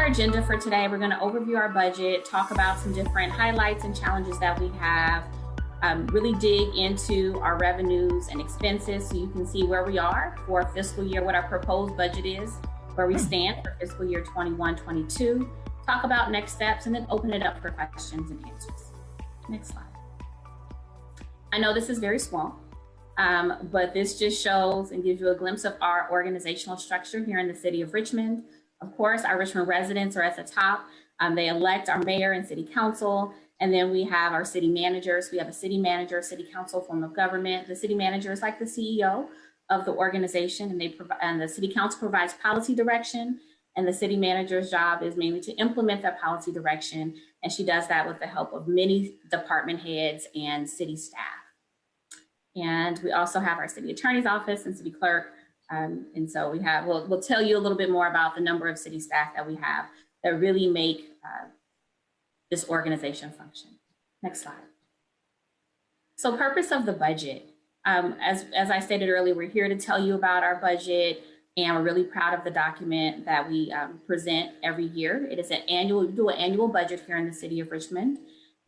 our agenda for today. We're going to overview our budget, talk about some different highlights and challenges that we have, really dig into our revenues and expenses so you can see where we are for fiscal year, what our proposed budget is, where we stand for fiscal year 21-22, talk about next steps, and then open it up for questions and answers. Next slide. I know this is very small, but this just shows and gives you a glimpse of our organizational structure here in the city of Richmond. Of course, our Richmond residents are at the top. They elect our mayor and city council, and then we have our city managers. We have a city manager, city council form of government. The city manager is like the CEO of the organization, and the city council provides policy direction, and the city manager's job is mainly to implement that policy direction, and she does that with the help of many department heads and city staff. And we also have our city attorney's office and city clerk. And so we'll tell you a little bit more about the number of city staff that we have that really make this organization function. Next slide. So purpose of the budget. As I stated earlier, we're here to tell you about our budget, and we're really proud of the document that we present every year. It is we do an annual budget here in the city of Richmond,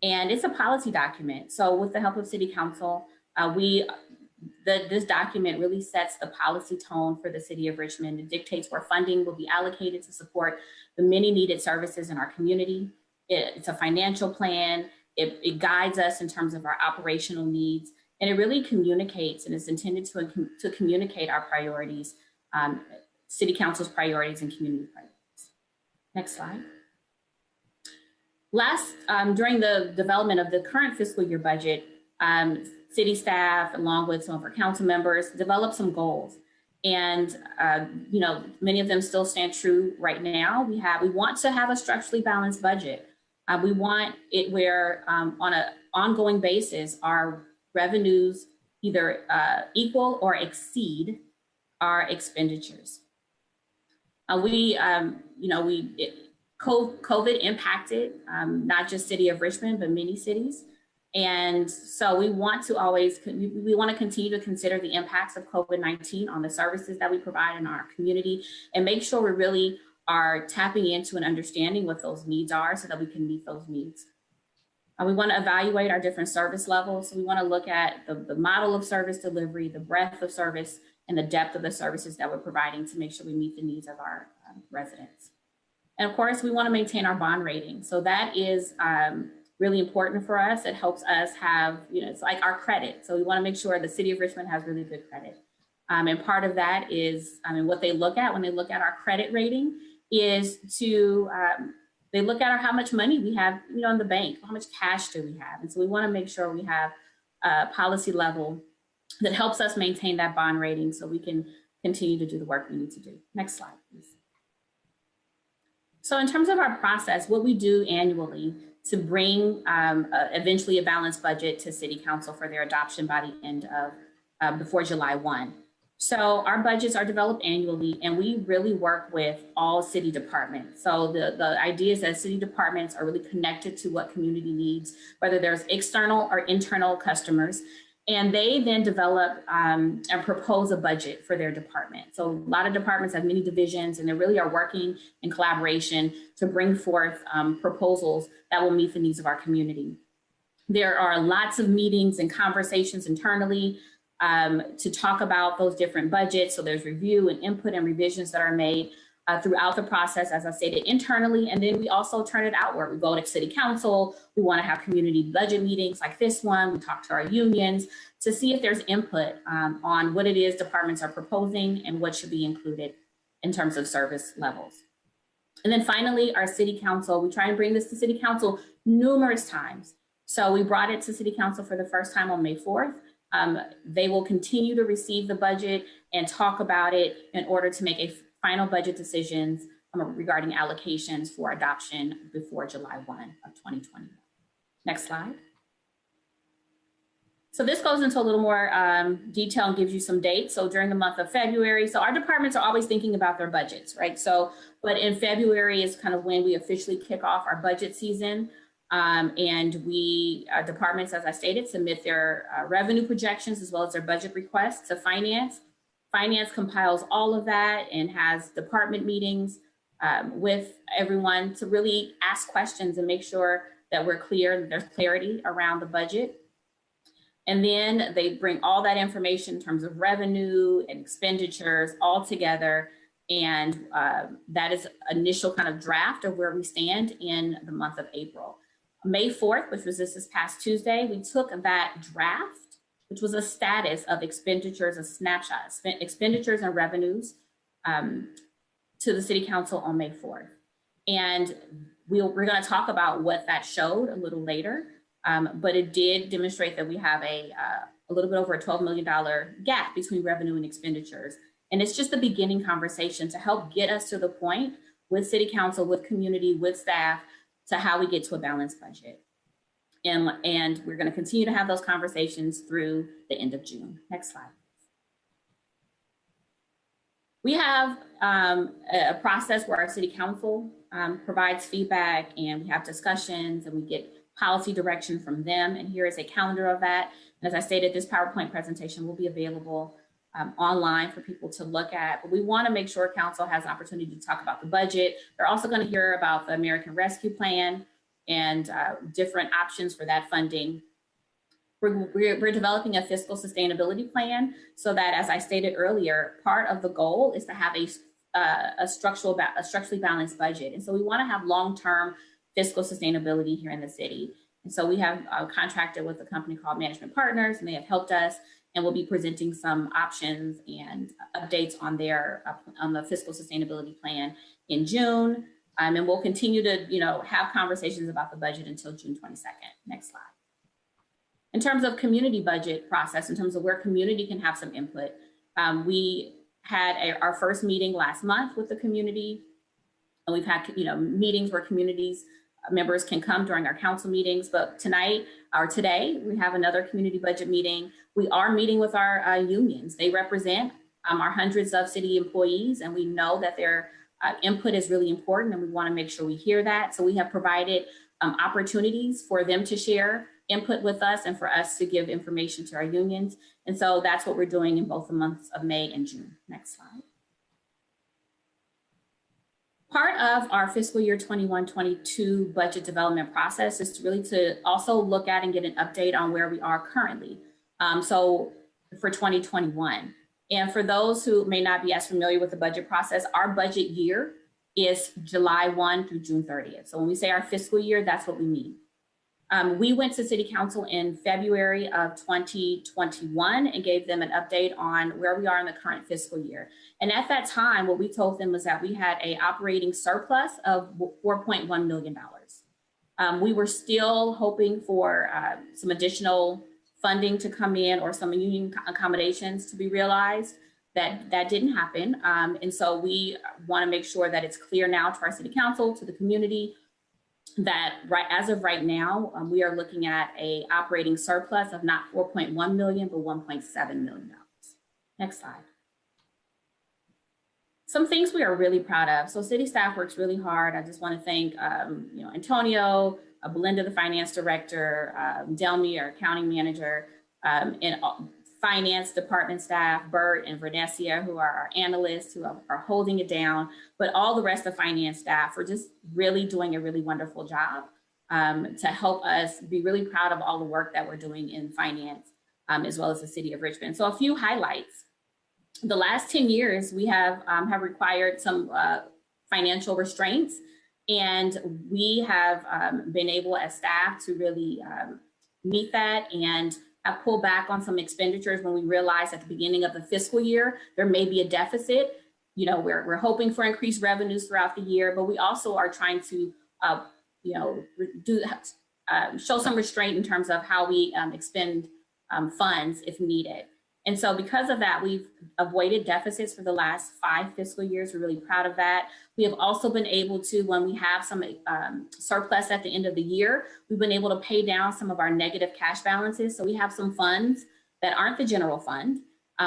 and it's a policy document. So with the help of city council, this document really sets the policy tone for the city of Richmond. It dictates where funding will be allocated to support the many needed services in our community. It's a financial plan. It guides us in terms of our operational needs, and it really communicates and is intended to communicate our priorities, city council's priorities and community priorities. Next slide. During the development of the current fiscal year budget, city staff, along with some of our council members, developed some goals. And, many of them still stand true right now. We want to have a structurally balanced budget. We want it where on an ongoing basis, our revenues either equal or exceed our expenditures. COVID impacted not just city of Richmond, but many cities. And so we want to continue to consider the impacts of COVID-19 on the services that we provide in our community and make sure we really are tapping into and understanding what those needs are so that we can meet those needs. We want to evaluate our different service levels. So we want to look at the model of service delivery, the breadth of service, and the depth of the services that we're providing to make sure we meet the needs of our residents. And of course, we want to maintain our bond rating. So that is really important for us. It helps us have, it's like our credit. So we want to make sure the city of Richmond has really good credit. And part of that is, what they look at when they look at our credit rating is they look at how much money we have, in the bank, how much cash do we have? And so we want to make sure we have a policy level that helps us maintain that bond rating so we can continue to do the work we need to do. Next slide, please. So in terms of our process, what we do annually to bring eventually a balanced budget to City Council for their adoption by the end of, before July 1. So our budgets are developed annually, and we really work with all city departments. So the idea is that city departments are really connected to what community needs, whether there's external or internal customers. And they then develop and propose a budget for their department. So a lot of departments have many divisions, and they really are working in collaboration to bring forth proposals that will meet the needs of our community. There are lots of meetings and conversations internally to talk about those different budgets. So there's review and input and revisions that are made throughout the process, as I stated, internally, and then we also turn it outward. We go to city council, we want to have community budget meetings like this one, we talk to our unions to see if there's input on what it is departments are proposing and what should be included in terms of service levels. And then finally, our city council, we try and bring this to city council numerous times. So we brought it to city council for the first time on May 4th. They will continue to receive the budget and talk about it in order to make a final budget decisions regarding allocations for adoption before July 1 of 2021. Next slide. So this goes into a little more detail and gives you some dates. So during the month of February, so our departments are always thinking about their budgets, right? But in February is kind of when we officially kick off our budget season. And departments, as I stated, submit their revenue projections as well as their budget requests to finance. Finance compiles all of that and has department meetings with everyone to really ask questions and make sure that we're clear, that there's clarity around the budget. And then they bring all that information in terms of revenue and expenditures all together. And that is initial kind of draft of where we stand in the month of April. May 4th, which was this past Tuesday, we took that draft, which was a status of expenditures, a snapshot, expenditures and revenues to the City Council on May 4th. And we're going to talk about what that showed a little later. But it did demonstrate that we have a little bit over a $12 million gap between revenue and expenditures. And it's just the beginning conversation to help get us to the point with City Council, with community, with staff, to how we get to a balanced budget. And we're going to continue to have those conversations through the end of June. Next slide. We have a process where our City Council provides feedback, and we have discussions, and we get policy direction from them. And here is a calendar of that. And as I stated, this PowerPoint presentation will be available online for people to look at. But we want to make sure Council has an opportunity to talk about the budget. They're also going to hear about the American Rescue Plan and different options for that funding. We're developing a fiscal sustainability plan so that, as I stated earlier, part of the goal is to have a structurally balanced budget. And so we want to have long-term fiscal sustainability here in the city. And so we have contracted with a company called Management Partners, and they have helped us, and we'll be presenting some options and updates on on the fiscal sustainability plan in June. And we'll continue to have conversations about the budget until June 22nd. Next slide. In terms of community budget process, in terms of where community can have some input, we had our first meeting last month with the community, and we've had meetings where communities members can come during our council meetings. But today, we have another community budget meeting. We are meeting with our unions. They represent our hundreds of city employees, and we know that their input is really important, and we want to make sure we hear that. So we have provided opportunities for them to share input with us and for us to give information to our unions. And so that's what we're doing in both the months of May and June. Next slide. Part of our fiscal year 21-22 budget development process is really to also look at and get an update on where we are currently. So for 2021. And for those who may not be as familiar with the budget process, our budget year is July 1 through June 30th. So when we say our fiscal year, that's what we mean. We went to City Council in February of 2021 and gave them an update on where we are in the current fiscal year. And at that time, what we told them was that we had an operating surplus of $4.1 million. We were still hoping for some additional funding to come in or some union accommodations to be realized. That didn't happen. And so we want to make sure that it's clear now to our City Council, to the community, that as of right now, we are looking at a operating surplus of not 4.1 million, but $1.7 million. Next slide. Some things we are really proud of. So city staff works really hard. I just want to thank Antonio, Belinda, the finance director, Delmy, our accounting manager, and finance department staff, Bert and Vernesia, who are our analysts, who are holding it down, but all the rest of finance staff are just really doing a really wonderful job to help us be really proud of all the work that we're doing in finance, as well as the city of Richmond. So a few highlights. The last 10 years, we have required some financial restraints, and we have been able as staff to really meet that and have pulled back on some expenditures when we realized at the beginning of the fiscal year, there may be a deficit. We're hoping for increased revenues throughout the year, but we also are trying to, show some restraint in terms of how we expend funds if needed. And so because of that, we've avoided deficits for the last 5 fiscal years. We're really proud of that. We have also been able to, when we have some surplus at the end of the year, we've been able to pay down some of our negative cash balances. So we have some funds that aren't the general fund,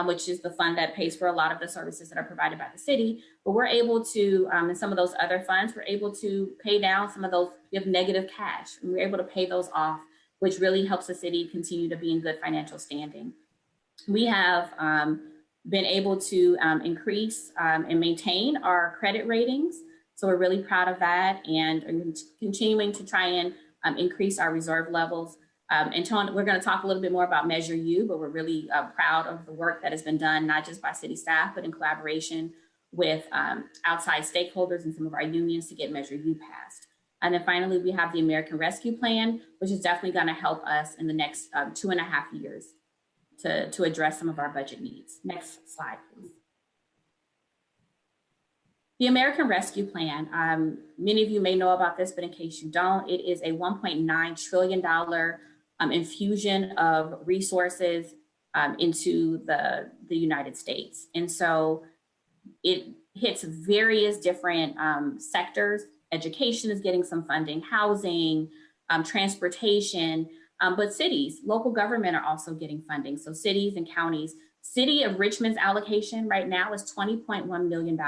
which is the fund that pays for a lot of the services that are provided by the city. But we're able to, in some of those other funds, we're able to pay down some of those, we have negative cash, and we're able to pay those off, which really helps the city continue to be in good financial standing. We have been able to increase and maintain our credit ratings. So we're really proud of that and are continuing to try and increase our reserve levels. And Tony, we're going to talk a little bit more about Measure U, but we're really proud of the work that has been done, not just by city staff, but in collaboration with outside stakeholders and some of our unions to get Measure U passed. And then finally, we have the American Rescue Plan, which is definitely going to help us in the next 2.5 years to address some of our budget needs. Next slide, please. The American Rescue Plan, many of you may know about this, but in case you don't, it is a $1.9 trillion infusion of resources into the United States. And so it hits various different sectors. Education is getting some funding, housing, transportation, but cities, local government are also getting funding. So cities and counties, City of Richmond's allocation right now is $20.1 million.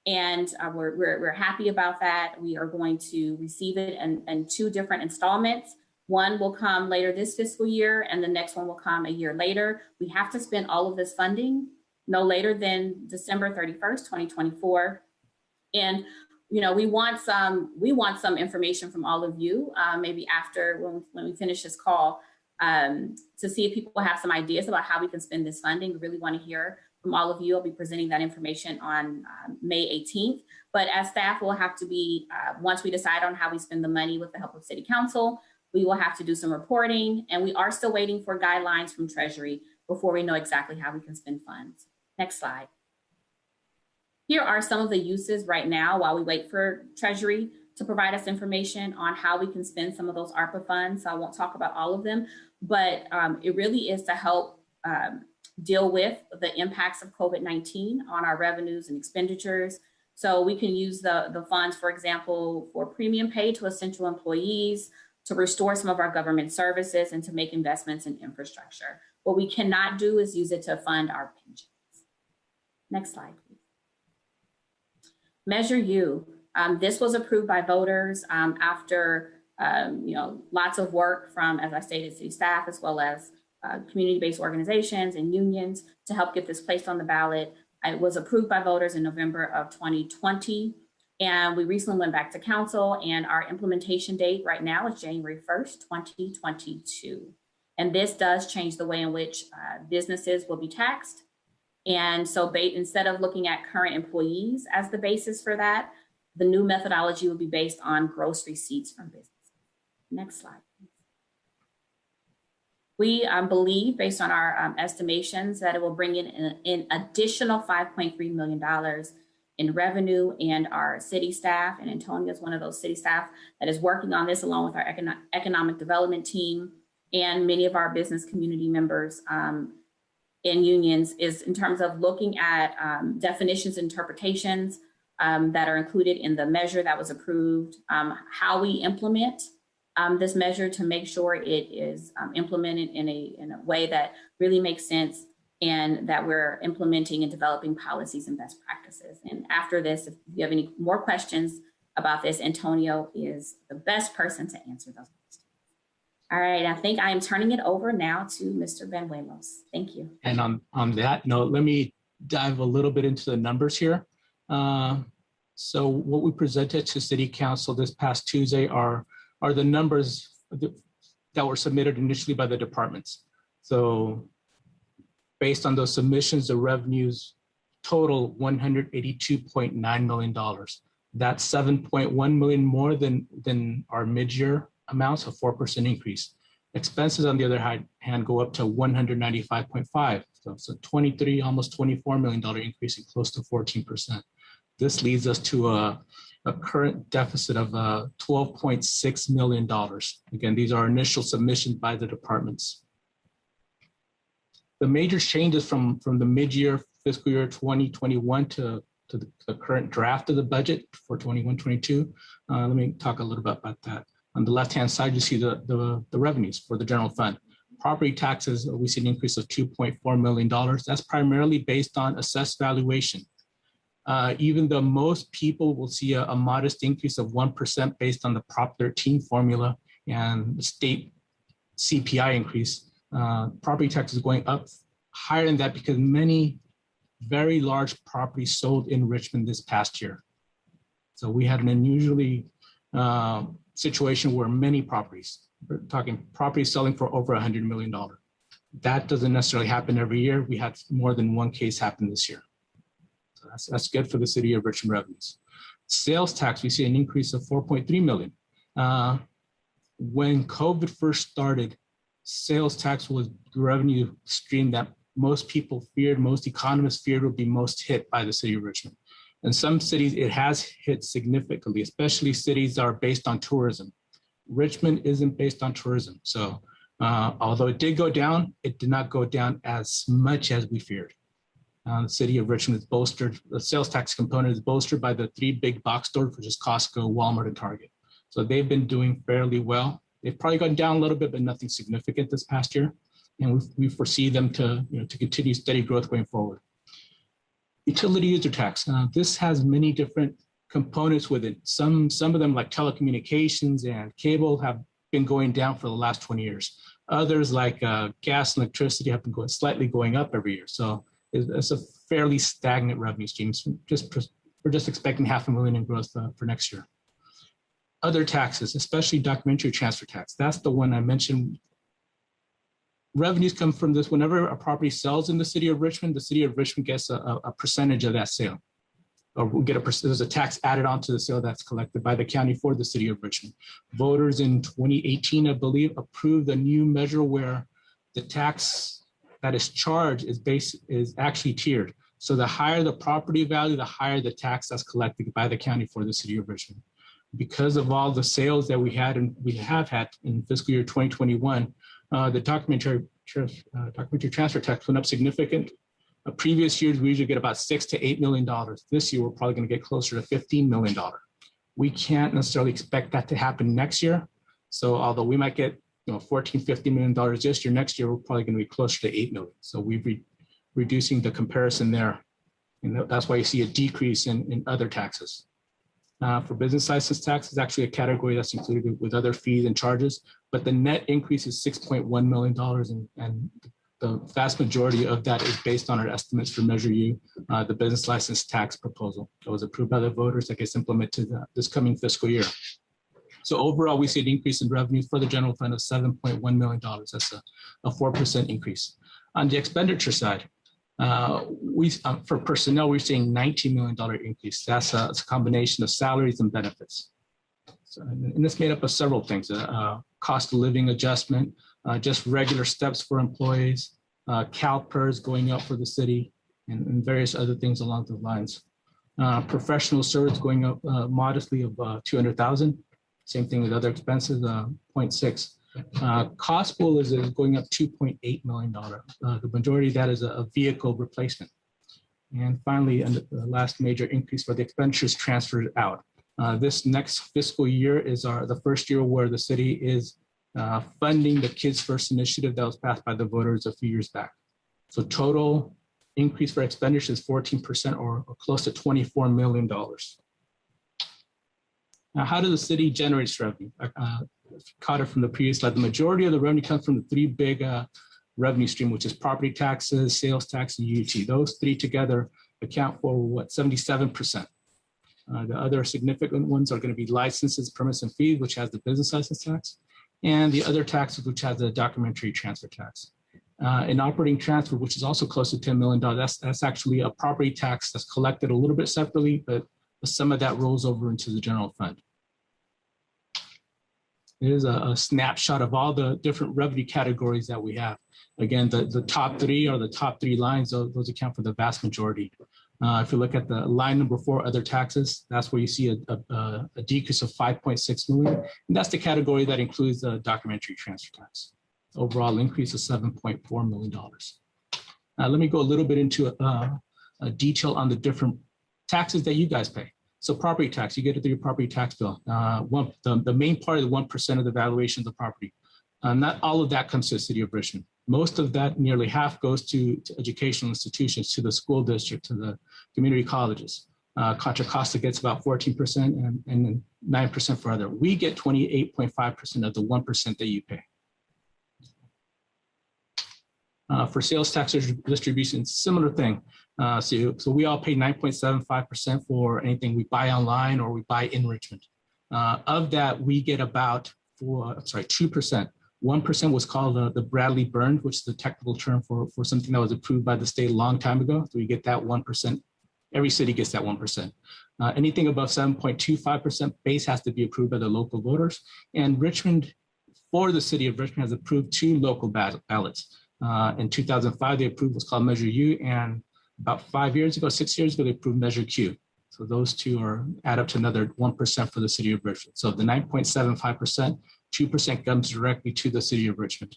And we're happy about that. We are going to receive it in 2 different installments. One will come later this fiscal year, and the next one will come a year later. We have to spend all of this funding no later than December 31st, 2024. And we want some information from all of you, maybe after when we finish this call, to see if people have some ideas about how we can spend this funding. We really want to hear from all of you. I'll be presenting that information on May 18th. But as staff, we'll have to be, once we decide on how we spend the money with the help of City Council, we will have to do some reporting, and we are still waiting for guidelines from Treasury before we know exactly how we can spend funds. Next slide. Here are some of the uses right now while we wait for Treasury to provide us information on how we can spend some of those ARPA funds. So I won't talk about all of them, but it really is to help deal with the impacts of COVID-19 on our revenues and expenditures. So we can use the funds, for example, for premium pay to essential employees, to restore some of our government services, and to make investments in infrastructure. What we cannot do is use it to fund our pensions. Next slide, please. Measure U. This was approved by voters after lots of work from, as I stated, city staff, as well as community-based organizations and unions to help get this placed on the ballot. It was approved by voters in November of 2020. And we recently went back to council, and our implementation date right now is January 1st, 2022. And this does change the way in which businesses will be taxed. And so instead of looking at current employees as the basis for that, the new methodology will be based on gross receipts from businesses. Next slide, please. We believe, based on our estimations, that it will bring in an additional $5.3 million in revenue, and our city staff, and Antonia is one of those city staff that is working on this along with our economic development team and many of our business community members and unions, is in terms of looking at definitions, interpretations that are included in the measure that was approved, how we implement this measure to make sure it is implemented in a way that really makes sense, and that we're implementing and developing policies and best practices. And after this, if you have any more questions about this, Antonio is the best person to answer those questions. All right, I think I am turning it over now to Mr. Banuelos. Thank you. And on that note, let me dive a little bit into the numbers here. So what we presented to City Council this past Tuesday are the numbers that were submitted initially by the departments. So based on those submissions, the revenues total $182.9 million. That's $7.1 million more than our mid-year amounts, a 4% increase. Expenses, on the other hand, go up to $195.5. So it's a almost $24 million increase, and close to 14%. This leads us to a current deficit of $12.6 million. Again, these are initial submissions by the departments. The major changes from the mid-year fiscal year 2021 to the current draft of the budget for 21-22. Let me talk a little bit about that. On the left-hand side, you see the revenues for the general fund. Property taxes, we see an increase of $2.4 million. That's primarily based on assessed valuation. Even though most people will see a modest increase of 1% based on the Prop 13 formula and the state CPI increase, property taxes going up higher than that because many very large properties sold in Richmond this past year. So we had an unusually situation where many properties, we're talking properties selling for over $100 million. That doesn't necessarily happen every year. We had more than one case happen this year. So that's good for the city of Richmond revenues. Sales tax, we see an increase of 4.3 million. When COVID first started, sales tax was the revenue stream that most people feared, most economists feared would be most hit by the city of Richmond. In some cities, it has hit significantly, especially cities that are based on tourism. Richmond isn't based on tourism. So although it did go down, it did not go down as much as we feared. The city of Richmond is bolstered, the sales tax component is bolstered by the three big box stores, which is Costco, Walmart, and Target. So they've been doing fairly well. They've probably gone down a little bit, but nothing significant this past year. And we foresee them to continue steady growth going forward. Utility user tax. This has many different components with it. Some of them, like telecommunications and cable, have been going down for the last 20 years. Others, like gas and electricity, have been slightly going up every year. So it's a fairly stagnant revenue stream. So we're just expecting $500,000 in growth for next year. Other taxes, especially documentary transfer tax. That's the one I mentioned. Revenues come from this. Whenever a property sells in the city of Richmond gets a percentage of that sale. Or we'll get there's a tax added onto the sale that's collected by the county for the city of Richmond. Voters in 2018, I believe, approved a new measure where the tax that is charged is actually tiered. So the higher the property value, the higher the tax that's collected by the county for the city of Richmond. Because of all the sales that we have had in fiscal year 2021, the documentary transfer tax went up significant. Previous years, we usually get about $6 to $8 million. This year, we're probably going to get closer to $15 million. We can't necessarily expect that to happen next year. So although we might get $14-15 million this year, next year, we're probably going to be closer to $8 million. So we're reducing the comparison there. And that's why you see a decrease in other taxes. For business license tax is actually a category that's included with other fees and charges, but the net increase is $6.1 million, and the vast majority of that is based on our estimates for Measure U, the business license tax proposal that was approved by the voters that gets implemented this coming fiscal year. So overall, we see an increase in revenue for the general fund of $7.1 million. That's a 4% increase. On the expenditure side, for personnel, we're seeing $19 million increase. That's a combination of salaries and benefits. So, and it's made up of several things: cost of living adjustment, just regular steps for employees, CalPERS going up for the city, and various other things along those lines. Professional service going up modestly of $200,000. Same thing with other expenses, 0.6. Cost pool is going up $2.8 million. The majority of that is a vehicle replacement. And finally, and the last major increase for the expenditures transferred out. This next fiscal year is the first year where the city is funding the Kids First initiative that was passed by the voters a few years back. So total increase for expenditures is 14% or close to $24 million. Now, how does the city generate revenue? Caught it from the previous slide. The majority of the revenue comes from the three big revenue stream, which is property taxes, sales tax, and UT. Those three together account for 77%. The other significant ones are going to be licenses, permits, and fees, which has the business license tax, and the other taxes, which has the documentary transfer tax. An operating transfer, which is also close to $10 million, that's actually a property tax that's collected a little bit separately, but some of that rolls over into the general fund. Here's a snapshot of all the different revenue categories that we have. Again, the top three are the top three lines. Those account for the vast majority. If you look at the line number 4, other taxes, that's where you see a decrease of $5.6 million. And that's the category that includes the documentary transfer tax. Overall increase of $7.4 million. Let me go a little bit into a detail on the different taxes that you guys pay. So property tax, you get it through your property tax bill. The main part of the 1% of the valuation of the property. Not all of that comes to the city of Richmond. Most of that, nearly half, goes to educational institutions, to the school district, to the community colleges. Contra Costa gets about 14% and then 9% for other. We get 28.5% of the 1% that you pay. For sales tax distribution, similar thing. So we all pay 9.75% for anything we buy online or we buy in Richmond. Of that, we get about 2%. 1% was called the Bradley Burned, which is the technical term for something that was approved by the state a long time ago. So we get that 1%. Every city gets that 1%. Anything above 7.25% base has to be approved by the local voters. And Richmond, for the city of Richmond, has approved 2 local ballots. In 2005, they approved what's called Measure U, and about 6 years ago, they approved Measure Q. So those 2 add up to another 1% for the city of Richmond. So the 9.75%, 2% comes directly to the city of Richmond.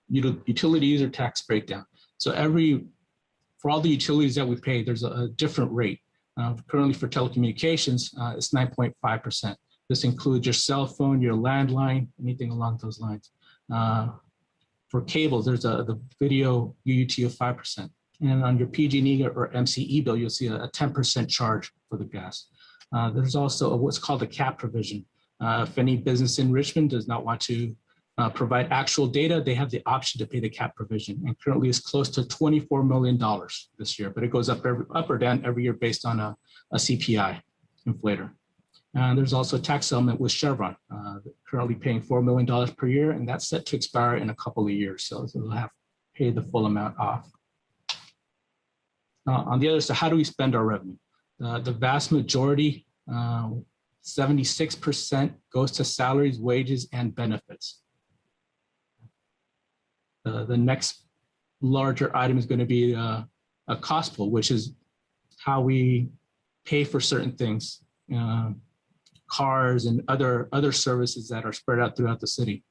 Utility user tax breakdown. So for all the utilities that we pay, there's a different rate. Currently for telecommunications, it's 9.5%. This includes your cell phone, your landline, anything along those lines. For cables, there's the video UUT of 5%. And on your PG&E or MCE bill, you'll see a 10% charge for the gas. There's also what's called a cap provision. If any business in Richmond does not want to provide actual data, they have the option to pay the cap provision. And currently it's close to $24 million this year, but it goes up or down every year based on a CPI inflator. And there's also a tax settlement with Chevron, currently paying $4 million per year, and that's set to expire in a couple of years. So they'll have to pay the full amount off. On the other side, how do we spend our revenue? The vast majority, 76% goes to salaries, wages, and benefits. The next larger item is going to be a cost pool, which is how we pay for certain things, cars and other services that are spread out throughout the city.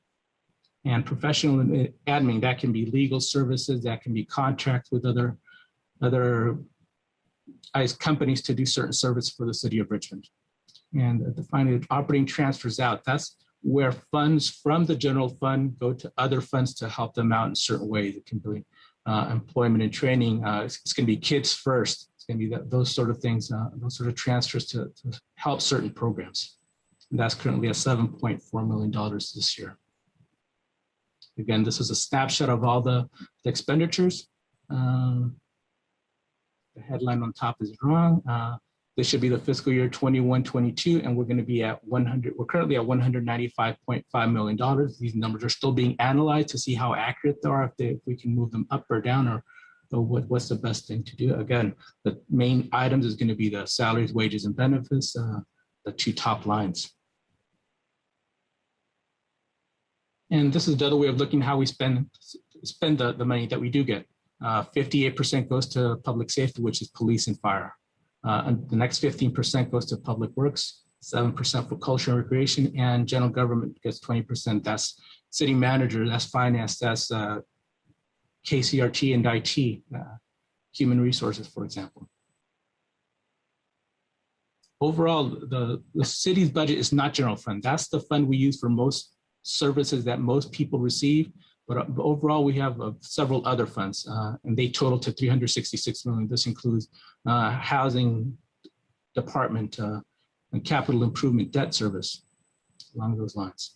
And professional admin, that can be legal services, that can be contracts with other companies to do certain service for the city of Richmond. And finally, operating transfers out. That's where funds from the general fund go to other funds to help them out in certain ways. It can be employment and training. It's going to be kids first. It's going to be those sort of things, those sort of transfers to help certain programs. And that's currently at $7.4 million this year. Again, this is a snapshot of all the expenditures. The headline on top is wrong. This should be the fiscal year 21-22, and we're going to be at 100. We're currently at $195.5 million. These numbers are still being analyzed to see how accurate they are, if we can move them up or down, or what's the best thing to do. Again, the main items is going to be the salaries, wages, and benefits, the 2 top lines. And this is the other way of looking how we spend the money that we do get. 58% goes to public safety, which is police and fire. And the next 15% goes to public works, 7% for culture and recreation, and general government gets 20%. That's city manager, that's finance, that's KCRT and IT, human resources, for example. Overall, the city's budget is not general fund. That's the fund we use for most services that most people receive. But overall, we have several other funds, and they total to $366 million. This includes housing department and capital improvement debt service, along those lines.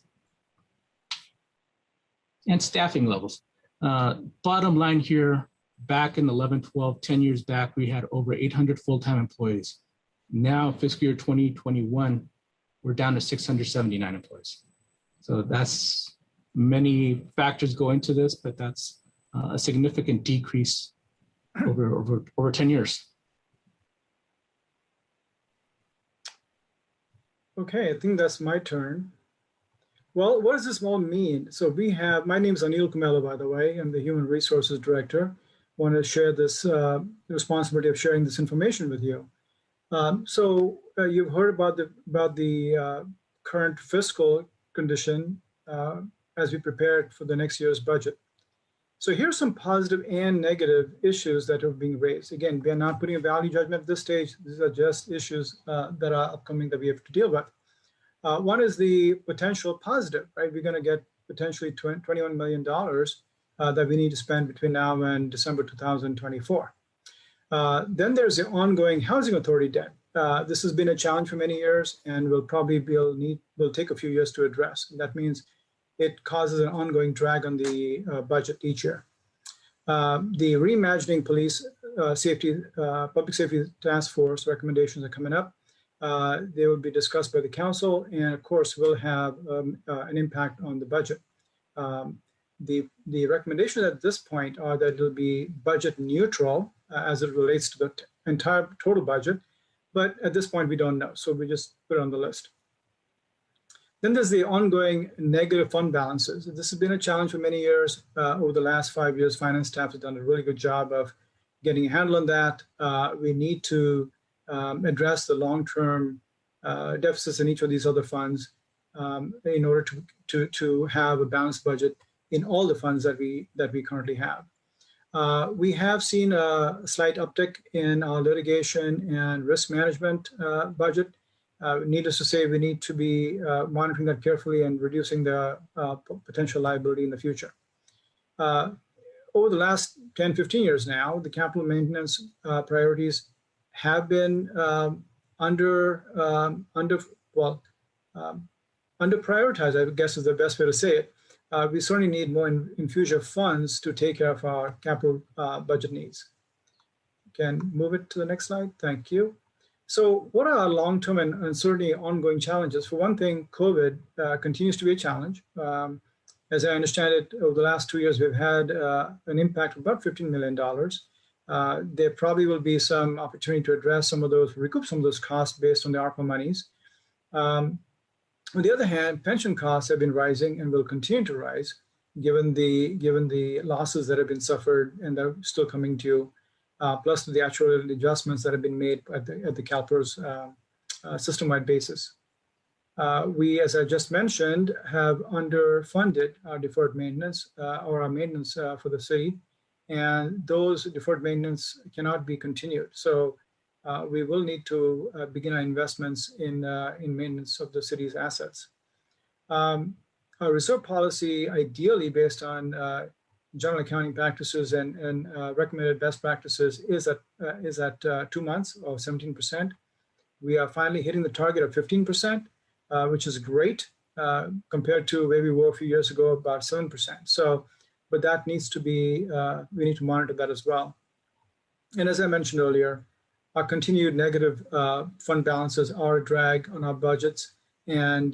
And staffing levels. Bottom line here, back in 11, 12, 10 years back, we had over 800 full-time employees. Now, fiscal year 2021, we're down to 679 employees. So that's many factors go into this, but that's a significant decrease over 10 years. Okay, I think that's my turn. Well, what does this all mean? So my name is Anil, by the way. I'm the Human Resources Director. I want to share this responsibility of sharing this information with you. So you've heard about the current fiscal condition as we prepare for the next year's budget. So here's some positive and negative issues that are being raised. Again, we are not putting a value judgment at this stage. These are just issues that are upcoming that we have to deal with. One is the potential positive, right? We're going to get potentially $21 million that we need to spend between now and December 2024. Then there's the ongoing housing authority debt. This has been a challenge for many years and will probably will take a few years to address. And that means it causes an ongoing drag on the budget each year. The Reimagining Police Public Safety Task Force recommendations are coming up. They will be discussed by the council and, of course, will have an impact on the budget. The recommendations at this point are that it will be budget neutral as it relates to the entire total budget, but at this point we don't know, so we just put it on the list. Then there's the ongoing negative fund balances. This has been a challenge for many years. Over the last 5 years, finance staff has done a really good job of getting a handle on that. We need to address the long-term deficits in each of these other funds in order to have a balanced budget in all the funds that we currently have. We have seen a slight uptick in our litigation and risk management budget. Needless to say, we need to be monitoring that carefully and reducing the potential liability in the future. Over the last 10, 15 years now, the capital maintenance priorities have been under prioritized, I guess is the best way to say it. We certainly need more infusion of funds to take care of our capital budget needs. Can move it to the next slide. Thank you. So what are our long-term and certainly ongoing challenges? For one thing, COVID continues to be a challenge. As I understand it, over the last 2 years, we've had an impact of about $15 million. There probably will be some opportunity to address some of those, recoup some of those costs based on the ARPA monies. On the other hand, pension costs have been rising and will continue to rise given the losses that have been suffered and are still coming due, plus the actual adjustments that have been made at the CalPERS system-wide basis. We, as I just mentioned, have underfunded our deferred maintenance or our maintenance for the city, and those deferred maintenance cannot be continued. So we will need to begin our investments in maintenance of the city's assets. Our reserve policy, ideally based on general accounting practices and recommended best practices, is at 2 months or 17%. We are finally hitting the target of 15%, which is great compared to where we were a few years ago, about 7%. So, but that needs to be, we need to monitor that as well. And as I mentioned earlier, our continued negative fund balances are a drag on our budgets and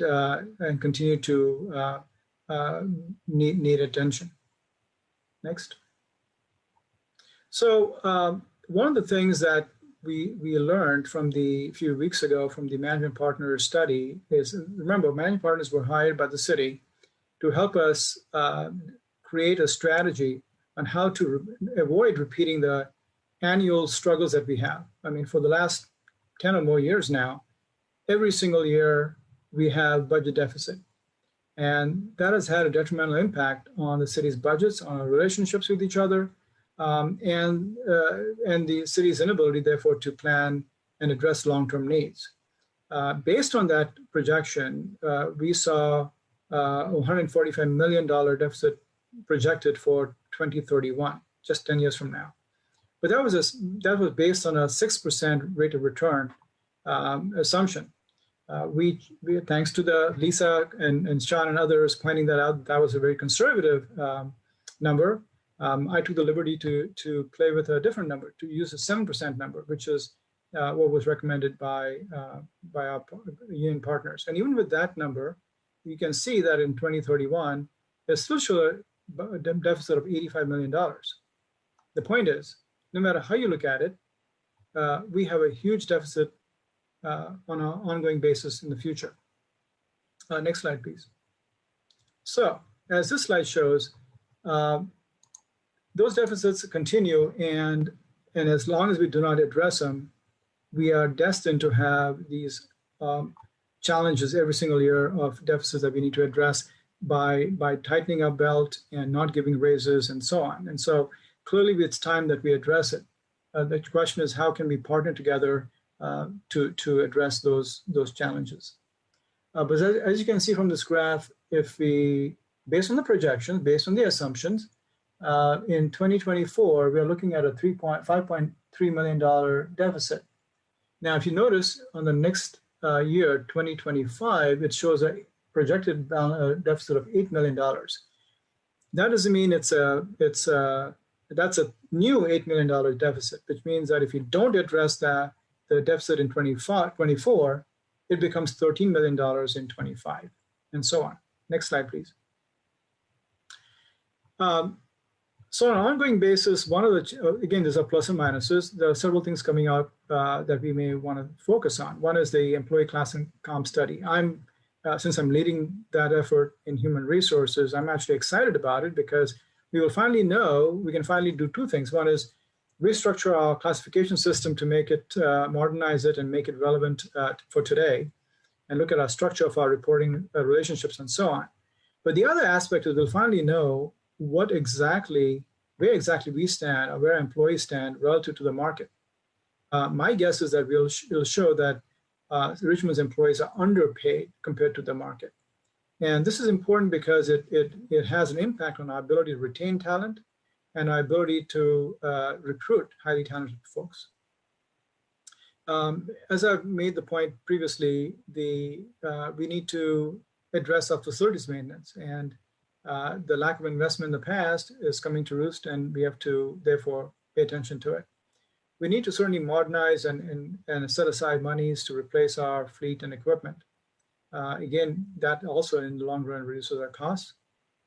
continue to need attention. Next. So one of the things that we learned from a few weeks ago from the management partners study is, remember, management partners were hired by the city to help us create a strategy on how to avoid repeating the annual struggles that we have. I mean, for the last 10 or more years now, every single year we have budget deficit. And that has had a detrimental impact on the city's budgets, on our relationships with each other, and the city's inability, therefore, to plan and address long-term needs. Based on that projection, we saw a $145 million deficit projected for 2031, just 10 years from now. But that was based on a 6% rate of return assumption. We thanks to the Lisa and Sean and others pointing that out, that was a very conservative number. I took the liberty to play with a different number, to use a 7% number, which is what was recommended by our union partners. And even with that number, you can see that in 2031, there's still a deficit of $85 million. The point is, no matter how you look at it, we have a huge deficit on an ongoing basis in the future. Next slide, please. So, as this slide shows, those deficits continue, and as long as we do not address them, we are destined to have these challenges every single year of deficits that we need to address by tightening our belt and not giving raises and so on. And so clearly it's time that we address it. The question is, how can we partner together to address those challenges? But as you can see from this graph, if we, based on the projections, based on the assumptions, in 2024, we're looking at a $5.3 million deficit. Now, if you notice on the next year, 2025, it shows a projected deficit of $8 million. That doesn't mean that's a new $8 million deficit, which means that if you don't address the deficit in 24, it becomes $13 million in 25, and so on. Next slide, please. So on an ongoing basis, one of the, again, there's a plus and minuses. There are several things coming out that we may want to focus on. One is the employee class and comp study. Since I'm leading that effort in human resources, I'm actually excited about it because we will finally know, we can finally do two things. One is restructure our classification system to make it, modernize it and make it relevant for today, and look at our structure of our reporting relationships and so on. But the other aspect is we'll finally know where exactly we stand, or where employees stand relative to the market. My guess is that it'll show that Richmond's employees are underpaid compared to the market. And this is important because it has an impact on our ability to retain talent and our ability to recruit highly talented folks. As I've made the point previously, we need to address our facilities maintenance, and the lack of investment in the past is coming to roost, and we have to therefore pay attention to it. We need to certainly modernize and set aside monies to replace our fleet and equipment. Again, that also in the long run reduces our costs.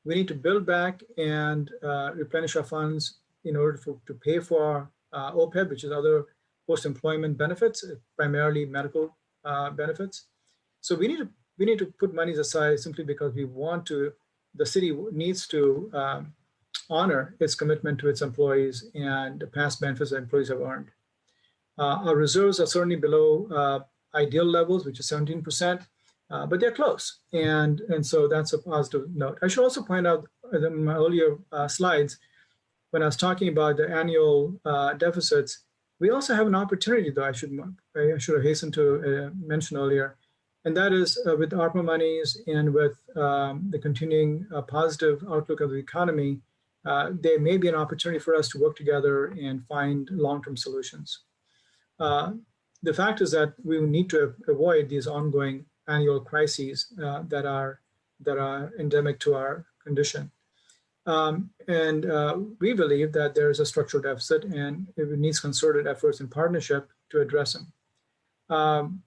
We need to build back and replenish our funds in order to pay for OPEB, which is other post-employment benefits, primarily medical benefits. So we need to put monies aside simply because we want to. The city needs to honor its commitment to its employees and the past benefits that employees have earned. Our reserves are certainly below ideal levels, which is 17%, but they're close. And so that's a positive note. I should also point out in my earlier slides, when I was talking about the annual deficits, we also have an opportunity, though I should have hastened to mention earlier, and that is with ARPA monies and with the continuing positive outlook of the economy, there may be an opportunity for us to work together and find long-term solutions. The fact is that we need to avoid these ongoing annual crises that are endemic to our condition. We believe that there is a structural deficit and it needs concerted efforts and partnership to address them.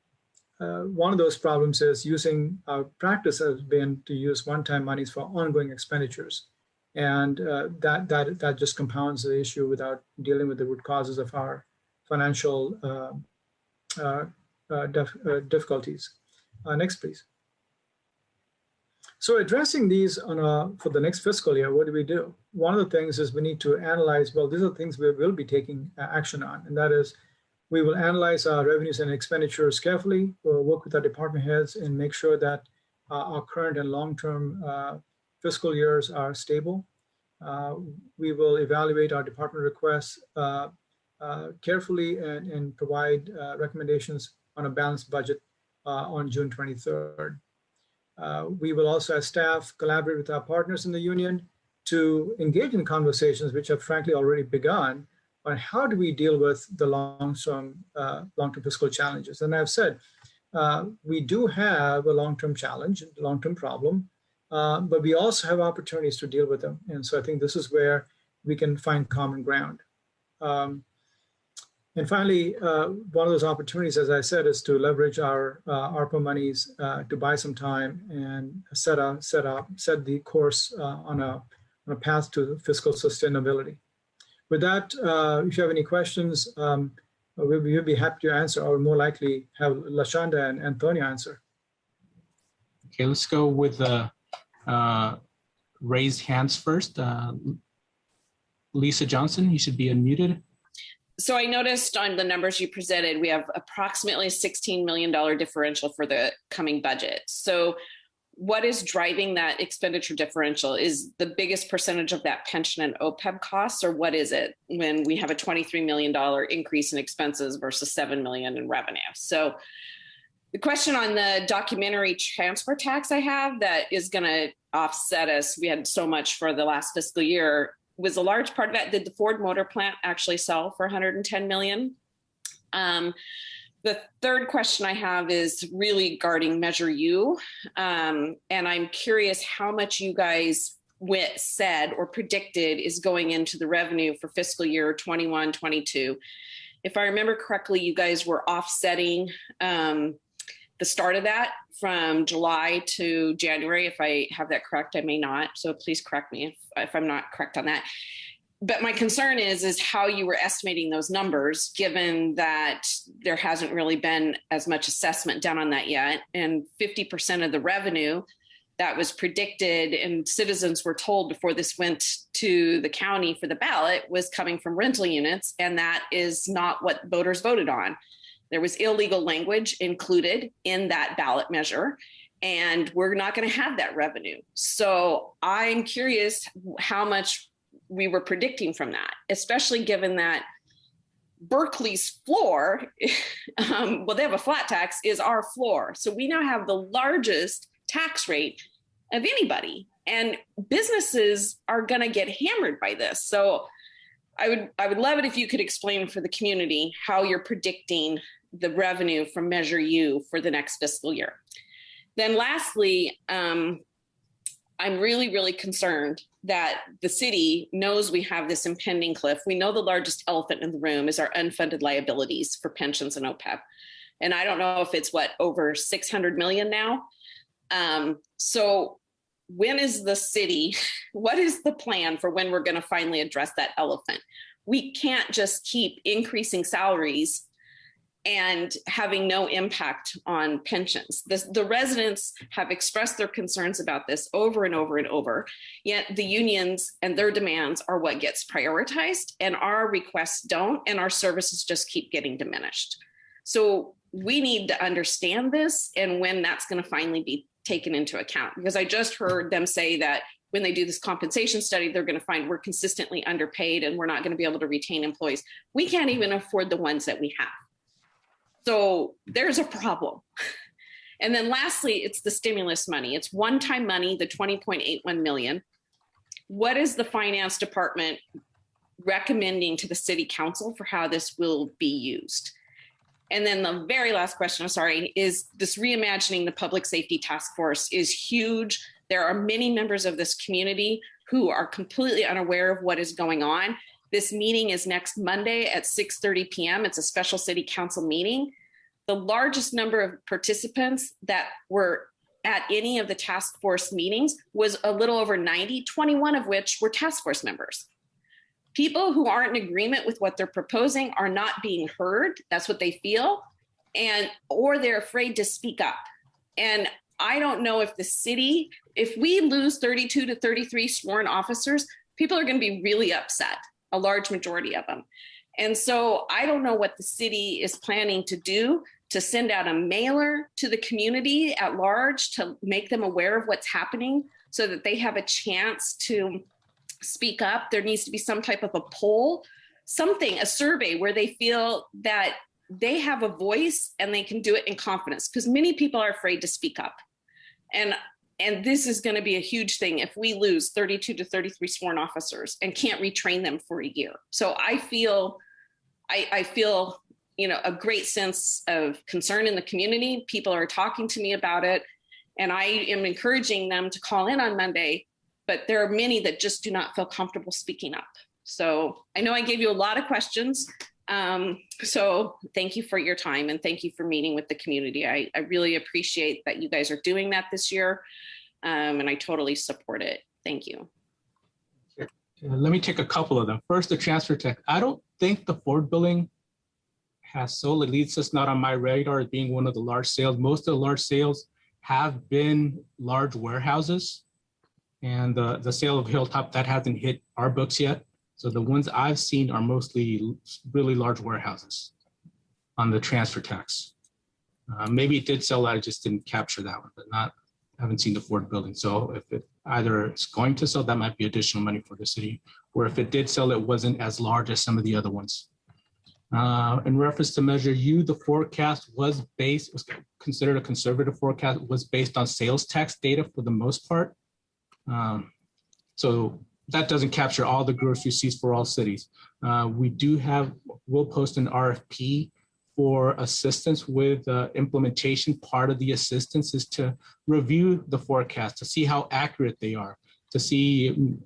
One of those problems is using our practice has been to use one-time monies for ongoing expenditures. And that just compounds the issue without dealing with the root causes of our financial difficulties. Next, please. So addressing these for the next fiscal year, what do we do? One of the things is we need to analyze, well, these are the things we will be taking action on, and that is we will analyze our revenues and expenditures carefully. We'll work with our department heads and make sure that our current and long-term fiscal years are stable. We will evaluate our department requests carefully and provide recommendations on a balanced budget on June 23rd. We will also, as staff, collaborate with our partners in the union to engage in conversations which have frankly already begun on how do we deal with the long-term fiscal challenges. And I've said, we do have a long-term challenge, a long-term problem, but we also have opportunities to deal with them. And so I think this is where we can find common ground. And finally, one of those opportunities, as I said, is to leverage our ARPA monies to buy some time and set the course on a path to fiscal sustainability. With that, if you have any questions, we'll be happy to answer, or more likely have LaShonda and Antonio answer. Okay, let's go with the raised hands first. Lisa Johnson, you should be unmuted. So I noticed on the numbers you presented, we have approximately $16 million differential for the coming budget. So what is driving that expenditure differential? Is the biggest percentage of that pension and OPEB costs, or what is it when we have a $23 million increase in expenses versus $7 million in revenue? So the question on the documentary transfer tax I have that is going to offset us, we had so much for the last fiscal year, was a large part of that. Did the Ford motor plant actually sell for $110 million? The The third question I have is really regarding Measure U. And I'm curious how much you guys said or predicted is going into the revenue for fiscal year 21-22. If I remember correctly, you guys were offsetting the start of that from July to January. If I have that correct, I may not. So please correct me if I'm not correct on that. But my concern is how you were estimating those numbers, given that there hasn't really been as much assessment done on that yet. And 50% of the revenue that was predicted and citizens were told before this went to the county for the ballot was coming from rental units. And that is not what voters voted on. There was illegal language included in that ballot measure, and we're not going to have that revenue. So I'm curious how much we were predicting from that, especially given that Berkeley's floor, well, they have a flat tax, is our floor. So we now have the largest tax rate of anybody, and businesses are going to get hammered by this. So I would love it if you could explain for the community how you're predicting the revenue from Measure U for the next fiscal year. Then lastly, I'm really, really concerned that the city knows we have this impending cliff. We know the largest elephant in the room is our unfunded liabilities for pensions and OPEB. And I don't know if it's over 600 million now. So when is the city, what is the plan for when we're going to finally address that elephant? We can't just keep increasing salaries and having no impact on pensions. The residents have expressed their concerns about this over and over and over, yet the unions and their demands are what gets prioritized, and our requests don't, and our services just keep getting diminished. So we need to understand this and when that's going to finally be taken into account, because I just heard them say that when they do this compensation study, they're going to find we're consistently underpaid and we're not going to be able to retain employees. We can't even afford the ones that we have. So there's a problem. And then lastly, it's the stimulus money. It's one-time money, the 20.81 million. What is the finance department recommending to the city council for how this will be used? And then the very last question, I'm sorry, is this reimagining the public safety task force is huge. There are many members of this community who are completely unaware of what is going on. This meeting is next Monday at 6:30 p.m. It's a special city council meeting. The largest number of participants that were at any of the task force meetings was a little over 90, 21 of which were task force members. People who aren't in agreement with what they're proposing are not being heard. That's what they feel, or they're afraid to speak up. And I don't know if the city, if we lose 32 to 33 sworn officers, people are going to be really upset, a large majority of them. And so I don't know what the city is planning to do to send out a mailer to the community at large to make them aware of what's happening so that they have a chance to speak up. There needs to be some type of a poll, something, a survey where they feel that they have a voice and they can do it in confidence, because many people are afraid to speak up. And this is going to be a huge thing if we lose 32 to 33 sworn officers and can't retrain them for a year. So I feel, a great sense of concern in the community. People are talking to me about it, and I am encouraging them to call in on Monday, but there are many that just do not feel comfortable speaking up. So I know I gave you a lot of questions. So thank you for your time, and thank you for meeting with the community. I really appreciate that you guys are doing that this year, and I totally support it. Thank you. Let me take a couple of them. First, the transfer tech. I don't think the Ford building has sold, at least it's not on my radar as being one of the large sales. Most of the large sales have been large warehouses, and the sale of Hilltop, that hasn't hit our books yet. So the ones I've seen are mostly really large warehouses on the transfer tax. Maybe it did sell out, I just didn't capture that one, but haven't seen the Ford building. So if it either it's going to sell, that might be additional money for the city, or if it did sell, it wasn't as large as some of the other ones. In reference to Measure U, the forecast was considered a conservative forecast, was based on sales tax data for the most part. So that doesn't capture all the gross receipts for all cities. We'll post an RFP for assistance with implementation. Part of the assistance is to review the forecast, to see how accurate they are, to see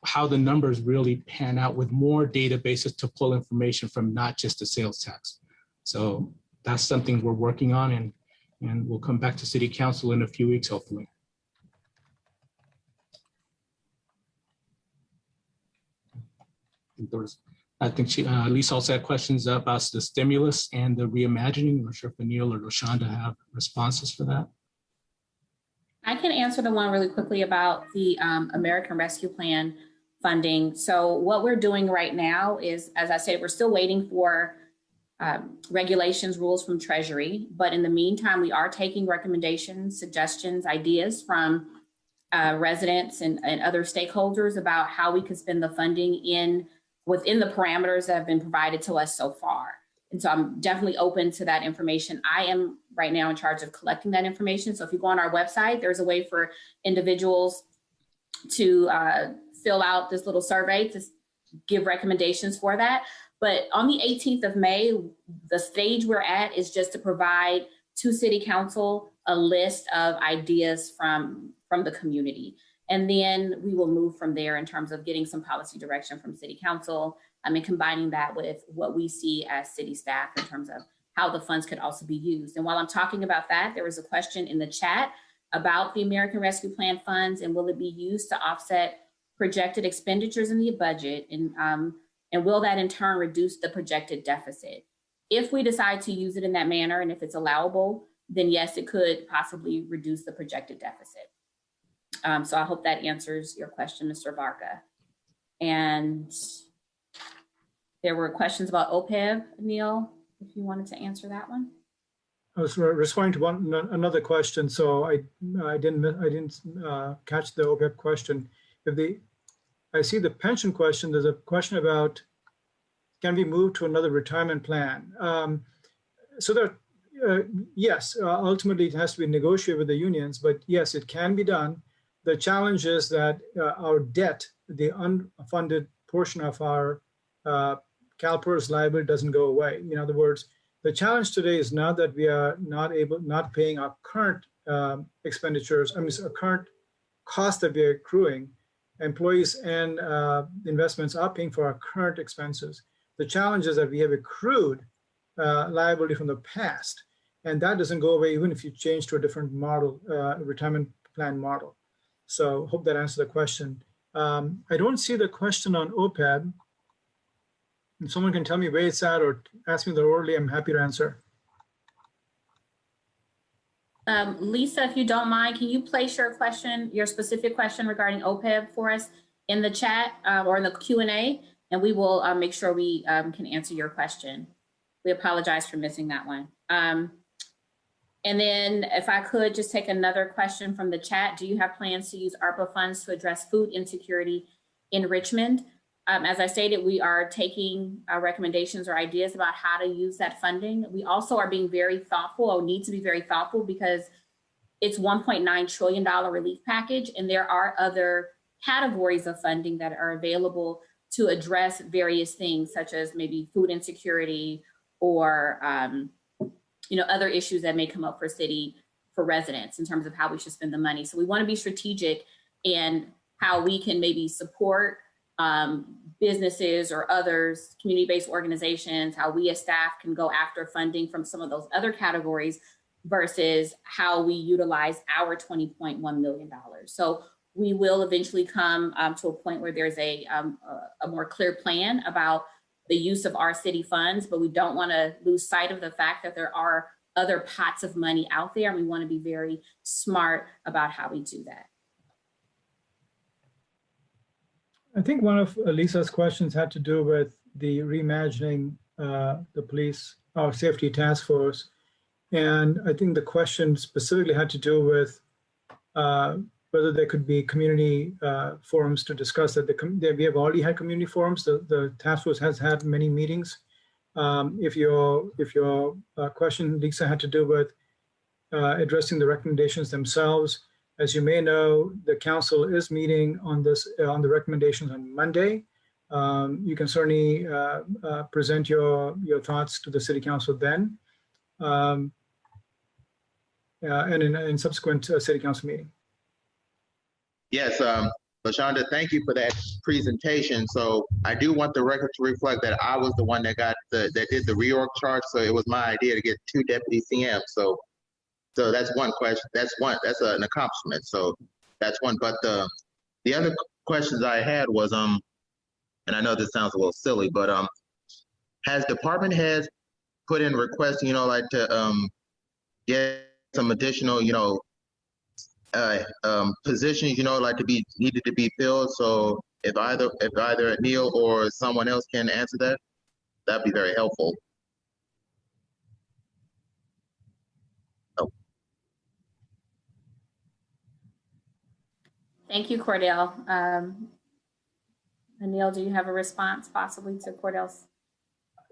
how the numbers really pan out with more databases to pull information from, not just the sales tax. So that's something we're working on, and we'll come back to City Council in a few weeks, hopefully. I think Lisa also had questions about the stimulus and the reimagining. I'm not sure if Anil or LaShonda have responses for that. I can answer the one really quickly about the American Rescue Plan funding. So what we're doing right now is, as I said, we're still waiting for regulations, rules from Treasury. But in the meantime, we are taking recommendations, suggestions, ideas from residents and other stakeholders about how we could spend the funding within the parameters that have been provided to us so far. And so I'm definitely open to that information. I am right now in charge of collecting that information. So if you go on our website, there's a way for individuals to fill out this little survey to give recommendations for that. But on the 18th of May, the stage we're at is just to provide to City Council a list of ideas from the community. And then we will move from there in terms of getting some policy direction from City Council, and combining that with what we see as city staff in terms of how the funds could also be used. And while I'm talking about that, there was a question in the chat about the American Rescue Plan funds and will it be used to offset projected expenditures in the budget, and will that in turn reduce the projected deficit? If we decide to use it in that manner, and if it's allowable, then yes, it could possibly reduce the projected deficit. So I hope that answers your question, Mr. Barca. And there were questions about OPEB, Anil, if you wanted to answer that one. I was responding to another question, so I didn't catch the OPEB question. I see the pension question. There's a question about, can we move to another retirement plan? So there, yes, ultimately it has to be negotiated with the unions, but yes, it can be done. The challenge is that our debt, the unfunded portion of our CalPERS liability doesn't go away. In other words, the challenge today is not that we are not paying our current expenditures, our current costs that we are accruing. Employees and investments are paying for our current expenses. The challenge is that we have accrued liability from the past, and that doesn't go away even if you change to a different model, retirement plan model. So hope that answers the question. I don't see the question on OPEB. If someone can tell me where it's at or ask me that orally, I'm happy to answer. Lisa, if you don't mind, can you place your specific question regarding OPEB for us in the chat or in the Q&A, and we will make sure we can answer your question. We apologize for missing that one. And then if I could just take another question from the chat, do you have plans to use ARPA funds to address food insecurity in Richmond? As I stated, we are taking recommendations or ideas about how to use that funding. We also are being very thoughtful, or need to be very thoughtful, because it's $1.9 trillion relief package, and there are other categories of funding that are available to address various things, such as maybe food insecurity or other issues that may come up for residents in terms of how we should spend the money. So we want to be strategic in how we can maybe support businesses or others, community-based organizations, how we as staff can go after funding from some of those other categories versus how we utilize our $20.1 million. So we will eventually come to a point where there's a more clear plan about the use of our city funds, but we don't want to lose sight of the fact that there are other pots of money out there, and we want to be very smart about how we do that. I think one of Lisa's questions had to do with the reimagining the police, our safety task force. And I think the question specifically had to do with whether there could be community forums to discuss that. We have already had community forums. The task force has had many meetings. If your question, Lisa, had to do with addressing the recommendations themselves, as you may know, the council is meeting on the recommendations on Monday. You can certainly present your thoughts to the city council then, and in subsequent city council meeting. Yes, LaShonda, thank you for that presentation. So I do want the record to reflect that I was the one that did the reorg chart. So it was my idea to get 2 deputy CMs. So that's one question. That's an accomplishment. So that's one. But the other questions I had was and I know this sounds a little silly, but has department heads put in requests, like to get some additional, positions, like needed to be filled. So if either Anil or someone else can answer that, that'd be very helpful. Oh. Thank you, Cordell. Anil, do you have a response possibly to Cordell's?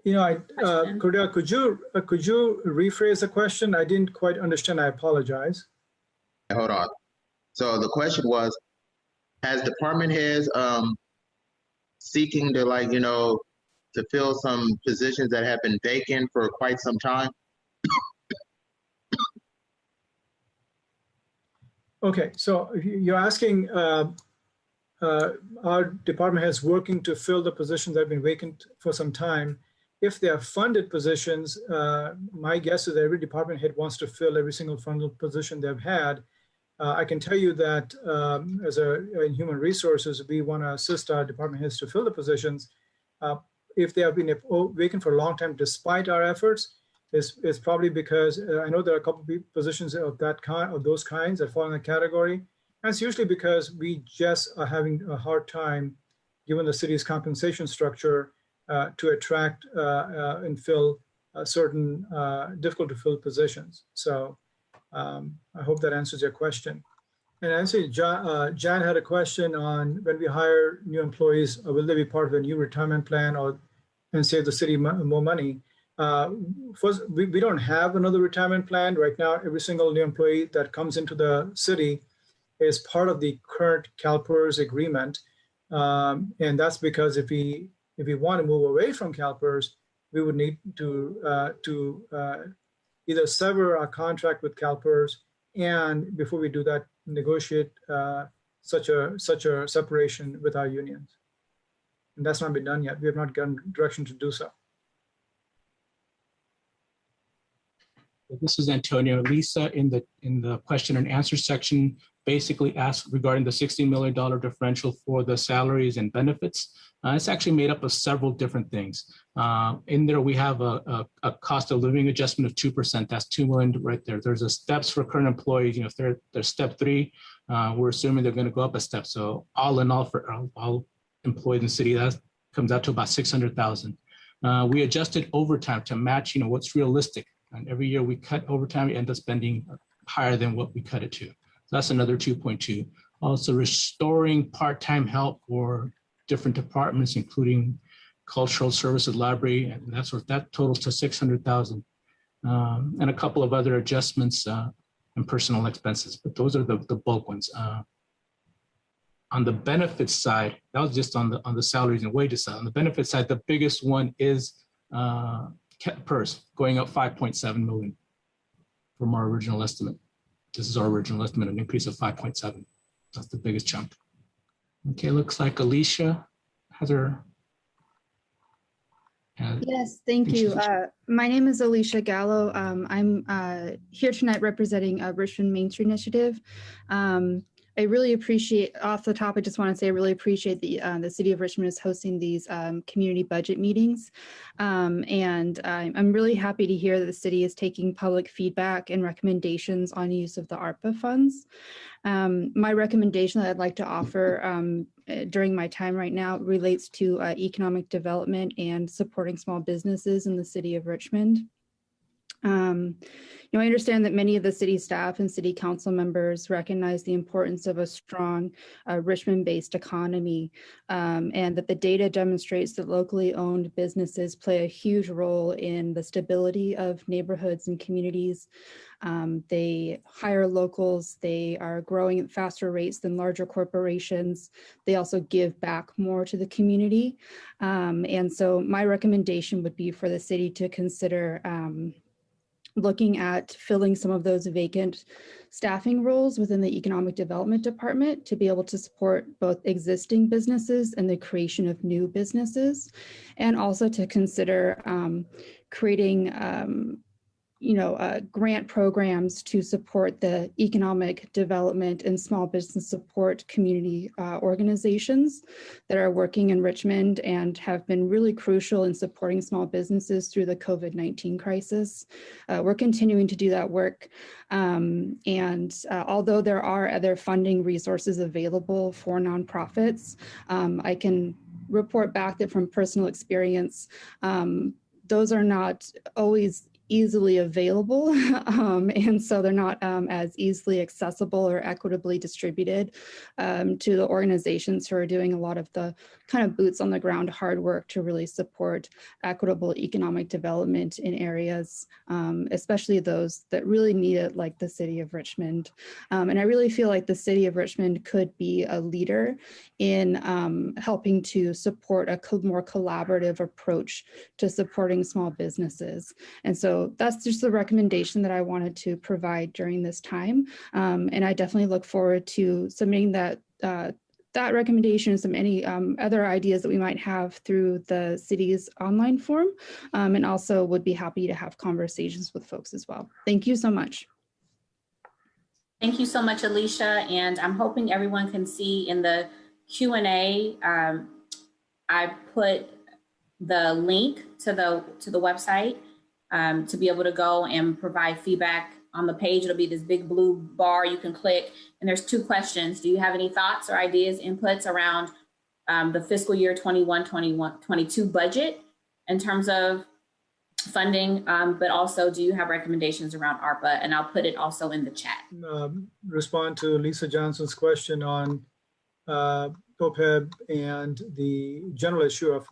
Cordell, could you rephrase the question? I didn't quite understand. I apologize. Hold on. So the question was, has department heads seeking to to fill some positions that have been vacant for quite some time? Okay, so you're asking our department heads working to fill the positions that have been vacant for some time. If they are funded positions, my guess is that every department head wants to fill every single funded position they've had. I can tell you that in human resources, we want to assist our department heads to fill the positions. If they have been vacant for a long time, despite our efforts, it's probably because I know there are a couple of positions of those kinds that fall in the category. And it's usually because we just are having a hard time, given the city's compensation structure, to attract and fill certain difficult to fill positions. So I hope that answers your question. And I see Jan had a question on when we hire new employees, will they be part of a new retirement plan and save the city more money? First, we don't have another retirement plan right now. Every single new employee that comes into the city is part of the current CalPERS agreement. And that's because if we want to move away from CalPERS, we would need to either sever our contract with CalPERS, and before we do that, negotiate such a separation with our unions. And that's not been done yet. We have not gotten direction to do so. This is Antonio. Lisa in the question and answer section basically asked regarding the $60 million differential for the salaries and benefits. It's actually made up of several different things. In there, we have a cost of living adjustment of 2%. That's $2 million right there. There's a steps for current employees. If they're step 3, we're assuming they're going to go up a step. So all in all, for all employees in the city, that comes out to about $600,000. We adjusted overtime to match, what's realistic. And every year we cut overtime, we end up spending higher than what we cut it to. So that's another 2.2. Also restoring part-time help for different departments, including cultural services, library, and that totals to $600,000. And a couple of other adjustments and personal expenses, but those are the bulk ones. On the benefits side, that was just on the salaries and wages side. On the benefits side, the biggest one is PERS going up 5.7 million from our original estimate. This is our original estimate, an increase of 5.7. That's the biggest chunk. Okay, looks like Alicia has her. Yes, thank you. My name is Alicia Gallo. I'm here tonight representing Richmond Main Street Initiative. I really appreciate, off the top, I just want to say I really appreciate the City of Richmond is hosting these community budget meetings. And I'm really happy to hear that the city is taking public feedback and recommendations on use of the ARPA funds. My recommendation that I'd like to offer during my time right now relates to economic development and supporting small businesses in the City of Richmond. I understand that many of the city staff and city council members recognize the importance of a strong Richmond-based economy, and that the data demonstrates that locally owned businesses play a huge role in the stability of neighborhoods and communities. They hire locals. They are growing at faster rates than larger corporations. They also give back more to the community. And so my recommendation would be for the city to consider looking at filling some of those vacant staffing roles within the economic development department to be able to support both existing businesses and the creation of new businesses, and also to consider creating grant programs to support the economic development and small business support community organizations that are working in Richmond and have been really crucial in supporting small businesses through the COVID-19 crisis. We're continuing to do that work. And although there are other funding resources available for nonprofits, I can report back that from personal experience, those are not always easily available, and so they're not as easily accessible or equitably distributed to the organizations who are doing a lot of the kind of boots on the ground hard work to really support equitable economic development in areas, especially those that really need it, like the city of Richmond. And I really feel like the city of Richmond could be a leader in helping to support a more collaborative approach to supporting small businesses. And so that's just the recommendation that I wanted to provide during this time. And I definitely look forward to submitting that recommendation and any other ideas that we might have through the city's online form, and also would be happy to have conversations with folks as well. Thank you so much. Thank you so much, Alicia. And I'm hoping everyone can see in the Q&A, I put the link to the website to be able to go and provide feedback on the page. It'll be this big blue bar you can click, and there's 2 questions. Do you have any thoughts or ideas, inputs around the fiscal year 21-22 budget in terms of funding, but also do you have recommendations around ARPA? And I'll put it also in the chat. Respond to Lisa Johnson's question on OPEB and the general issue of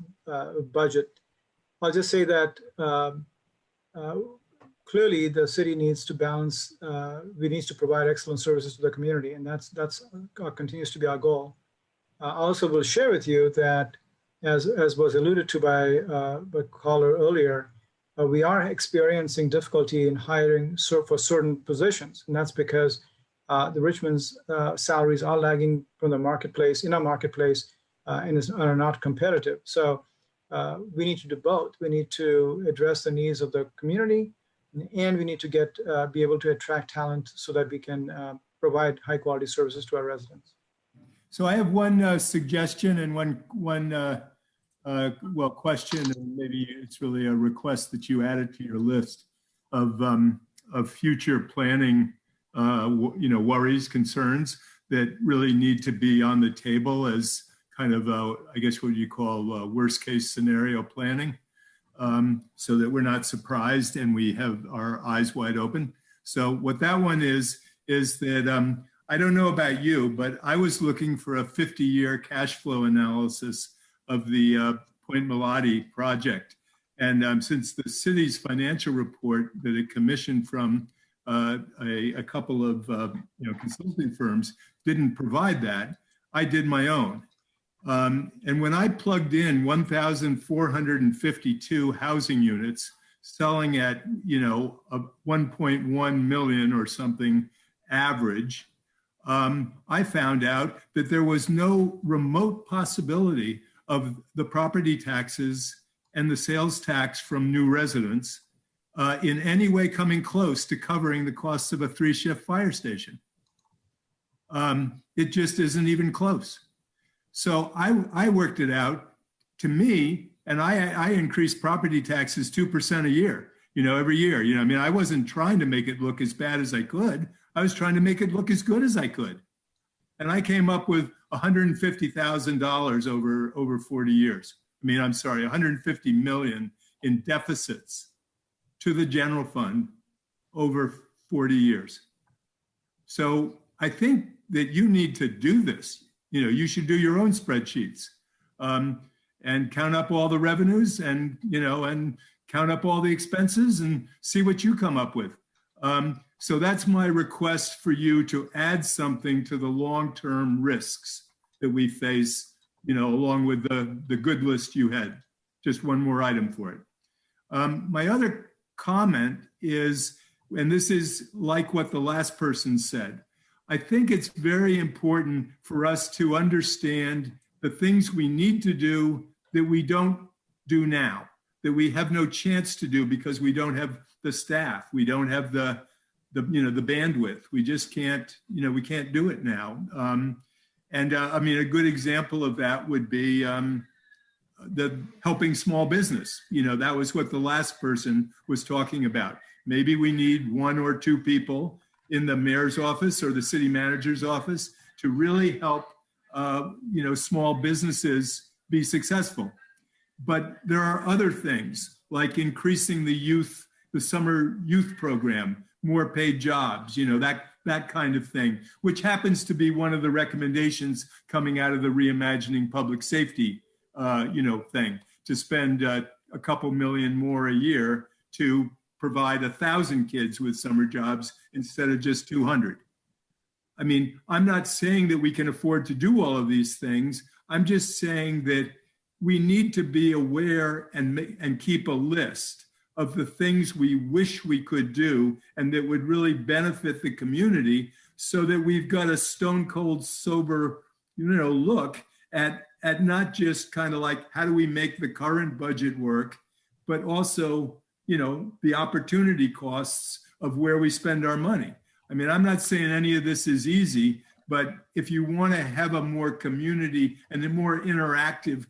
budget. I'll just say that clearly the city needs to balance, we need to provide excellent services to the community, and that's continues to be our goal. I also will share with you that, as was alluded to by a caller earlier, we are experiencing difficulty in hiring for certain positions, and that's because the Richmond's salaries are lagging from the marketplace, in our marketplace, and are not competitive. So we need to do both. We need to address the needs of the community, and we need to be able to attract talent so that we can provide high quality services to our residents. So I have one suggestion and one question, and maybe it's really a request that you add it to your list of future planning, worries, concerns that really need to be on the table as kind of, I guess, what you call worst case scenario planning, so that we're not surprised and we have our eyes wide open. So what that one is that I don't know about you, but I was looking for a 50-year cash flow analysis of the Point Melody project. And since the city's financial report that it commissioned from a couple of consulting firms didn't provide that, I did my own. And when I plugged in 1,452 housing units selling at, a 1.1 million or something average, I found out that there was no remote possibility of the property taxes and the sales tax from new residents in any way coming close to covering the costs of a 3-shift fire station. It just isn't even close. So I worked it out. To me, and I increased property taxes 2% a year, every year. I wasn't trying to make it look as bad as I could. I was trying to make it look as good as I could. And I came up with $150,000 over 40 years. $150 million in deficits to the general fund over 40 years. So I think that you need to do this. You should do your own spreadsheets and count up all the revenues and count up all the expenses and see what you come up with. So that's my request for you to add something to the long-term risks that we face, along with the good list you had. Just one more item for it. My other comment is, and this is like what the last person said, I think it's very important for us to understand the things we need to do that we don't do now, that we have no chance to do because we don't have the staff, we don't have the bandwidth. We just can't, we can't do it now. A good example of that would be the helping small business. That was what the last person was talking about. Maybe we need 1 or 2 people in the mayor's office or the city manager's office to really help, small businesses be successful. But there are other things like increasing the summer youth program, more paid jobs, that kind of thing, which happens to be one of the recommendations coming out of the Reimagining Public Safety, thing, to spend a couple million more a year to provide 1,000 kids with summer jobs instead of just 200. I'm not saying that we can afford to do all of these things. I'm just saying that we need to be aware and keep a list of the things we wish we could do and that would really benefit the community, so that we've got a stone cold sober, look at not just kind of like, how do we make the current budget work, but also, the opportunity costs of where we spend our money. I'm not saying any of this is easy, but if you want to have a more community and a more interactive,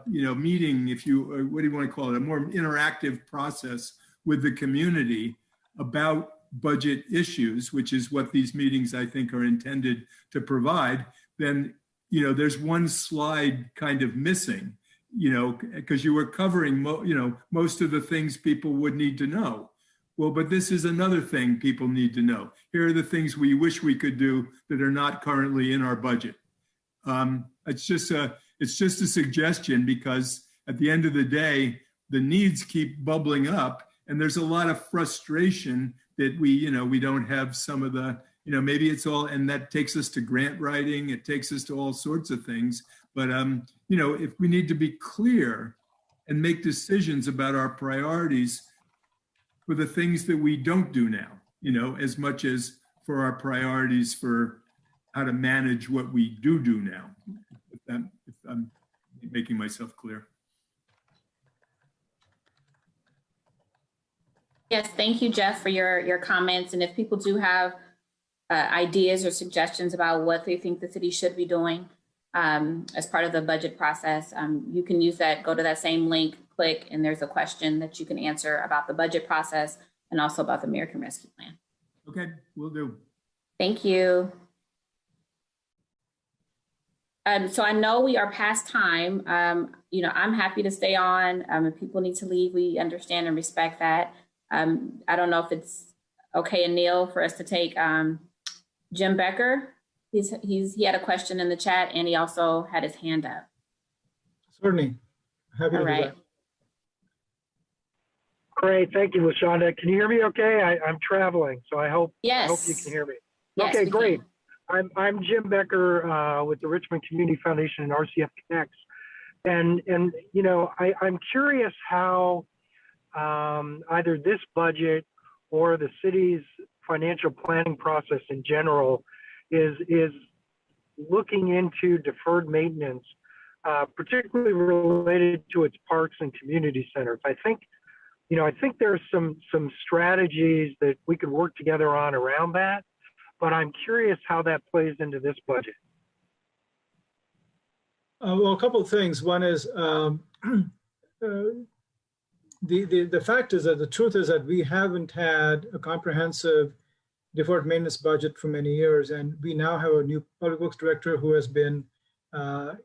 meeting, what do you want to call it? A more interactive process with the community about budget issues, which is what these meetings I think are intended to provide, then, there's one slide kind of missing, because you were covering, most of the things people would need to know. Well, but this is another thing people need to know. Here are the things we wish we could do that are not currently in our budget. It's just a suggestion, because at the end of the day, the needs keep bubbling up, and there's a lot of frustration that we don't have some of the, maybe it's all, and that takes us to grant writing, it takes us to all sorts of things. But, if we need to be clear and make decisions about our priorities for the things that we don't do now, as much as for our priorities for how to manage what we do now, if I'm making myself clear. Yes, thank you, Jeff, for your comments. And if people do have ideas or suggestions about what they think the city should be doing as part of the budget process, you can use that, go to that same link, click, and there's a question that you can answer about the budget process and also about the American Rescue Plan. Okay, will do. Thank you. So I know we are past time. I'm happy to stay on. If people need to leave, we understand and respect that. I don't know if it's okay, Anil, for us to take Jim Becker. He had a question in the chat, and he also had his hand up. Certainly. Happy to do that. Great. Thank you, LaShonda. Can you hear me okay? I'm traveling, so I hope you can hear me. Yes, okay, great. I'm Jim Becker with the Richmond Community Foundation and RCF Connects. And I'm curious how either this budget or the city's financial planning process in general is looking into deferred maintenance, particularly related to its parks and community centers. I think there's some strategies that we could work together on around that, but I'm curious how that plays into this budget. Well, a couple of things. One is the fact is that the truth is that we haven't had a comprehensive deferred maintenance budget for many years, and we now have a new public works director who has been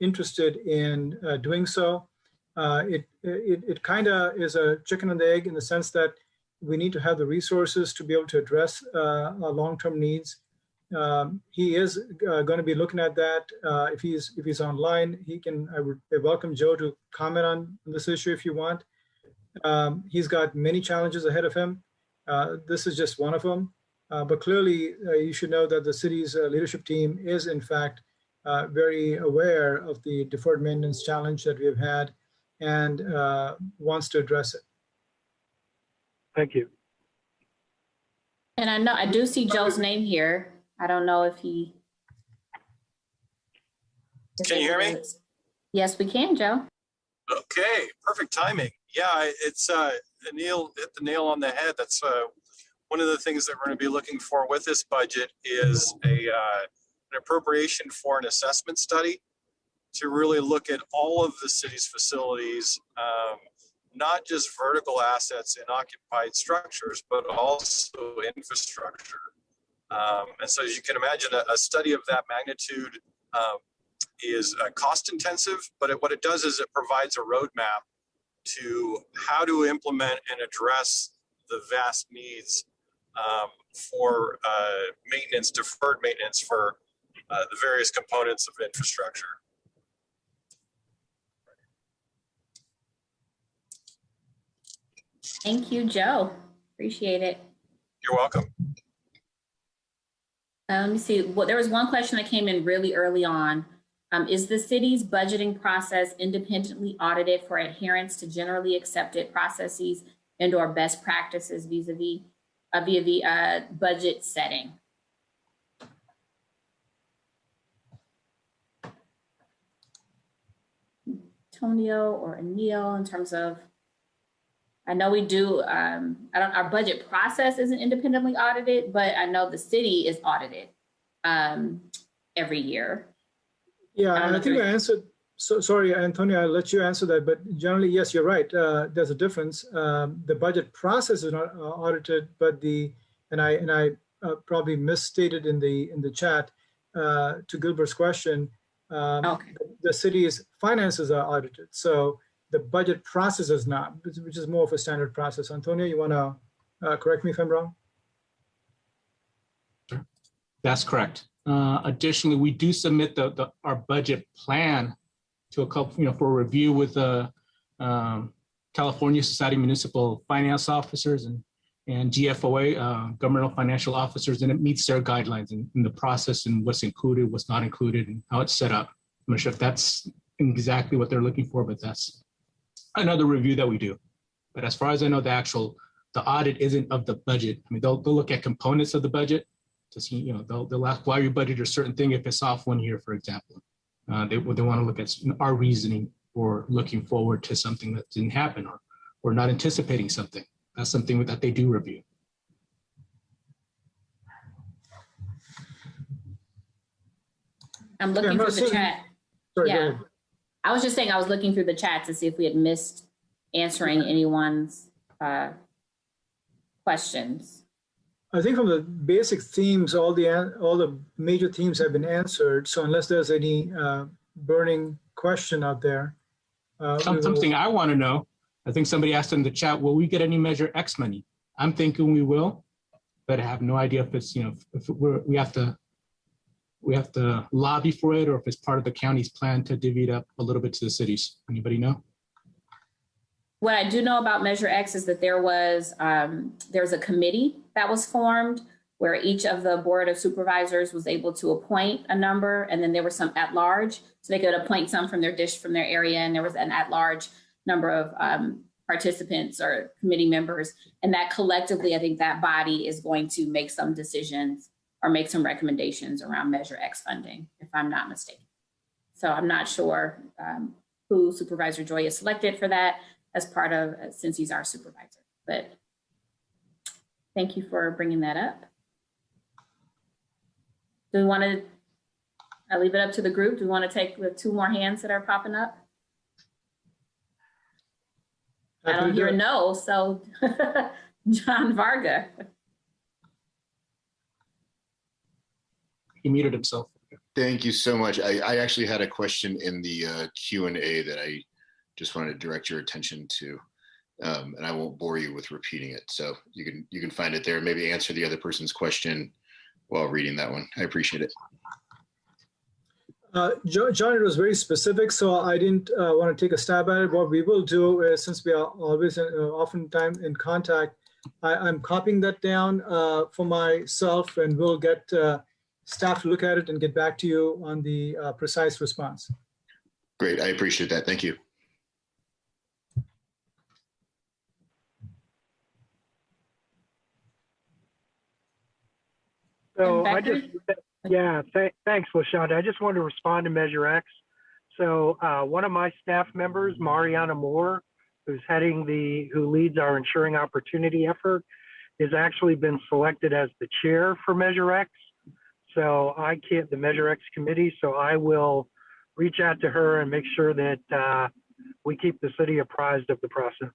interested in doing so. It kind of is a chicken and egg in the sense that we need to have the resources to be able to address our long-term needs. He is going to be looking at that. If he's online, I would welcome Joe to comment on this issue if you want. He's got many challenges ahead of him. This is just one of them. But clearly, you should know that the city's leadership team is, in fact, very aware of the deferred maintenance challenge that we have had and wants to address it. Thank you. And I do see Joe's name here. I don't know if he. Can you hear me? Yes, we can, Joe. Okay, perfect timing. Yeah, it's Anil hit the nail on the head. That's one of the things that we're going to be looking for with this budget is an appropriation for an assessment study to really look at all of the city's facilities, not just vertical assets in occupied structures, but also infrastructure. And so as you can imagine, a study of that magnitude is cost intensive, but what it does is it provides a roadmap to how to implement and address the vast needs for maintenance, deferred maintenance for the various components of infrastructure. Thank you, Joe. Appreciate it. You're welcome. Let me see. Well, there was one question that came in really early on. Is the city's budgeting process independently audited for adherence to generally accepted processes and/or best practices vis-a-vis budget setting? Antonio or Anil, in terms of, I know we do, our budget process isn't independently audited, but I know the city is audited every year. Yeah, I think I answered. So sorry, Antonio, I'll let you answer that. But generally, yes, you're right. There's a difference. The budget process is not audited, but I probably misstated in the chat to Gilbert's question. Okay. The city's finances are audited, so the budget process is not, which is more of a standard process. Antonio, you want to correct me if I'm wrong? That's correct. Additionally, we do submit our budget plan to a couple, for review with the California Society of Municipal Finance Officers and GFOA, governmental financial officers, and it meets their guidelines in the process and what's included, what's not included, and how it's set up. I'm not sure if that's exactly what they're looking for, but that's another review that we do. But as far as I know, the audit isn't of the budget. I mean, they'll look at components of the budget to see, they'll ask why you budgeted a certain thing if it's off one year, for example. They want to look at our reasoning for looking forward to something that didn't happen or not anticipating something. That's something that they do review. I'm looking through the chat. Sorry, yeah. I was just saying I was looking through the chat to see if we had missed answering anyone's questions. I think from the basic themes, all the major themes have been answered. So unless there's any burning question out there. Something I want to know, I think somebody asked in the chat, will we get any Measure X money? I'm thinking we will, but I have no idea if it's, if we have to lobby for it or if it's part of the county's plan to divvy it up a little bit to the cities. Anybody know? What I do know about Measure X is that there's a committee that was formed where each of the board of supervisors was able to appoint a number, and then there were some at large, so they could appoint some from their area, and there was an at large number of participants or committee members, and that collectively, I think that body is going to make some decisions or make some recommendations around Measure X funding, if I'm not mistaken. So I'm not sure who Supervisor Joy is selected for that as part of, since he's our supervisor, but thank you for bringing that up. Do we want to, I leave it up to the group. Do we want to take the two more hands that are popping up? I don't hear a no, so John Varga. He muted himself. Thank you so much. I actually had a question in the Q&A that I just wanted to direct your attention to. and I won't bore you with repeating it. So you can find it there. Maybe answer the other person's question while reading that one. I appreciate it. John, it was very specific, so I didn't want to take a stab at it. What we will do is, since we are always oftentimes in contact, I'm copying that down for myself, and we'll get staff to look at it and get back to you on the precise response. Great, I appreciate that. Thank you. So thanks, LaShonda. I just wanted to respond to Measure X. So one of my staff members, Mariana Moore, who leads our Ensuring Opportunity effort, has actually been selected as the chair for Measure X. So the Measure X committee. So I will reach out to her and make sure that we keep the city apprised of the process.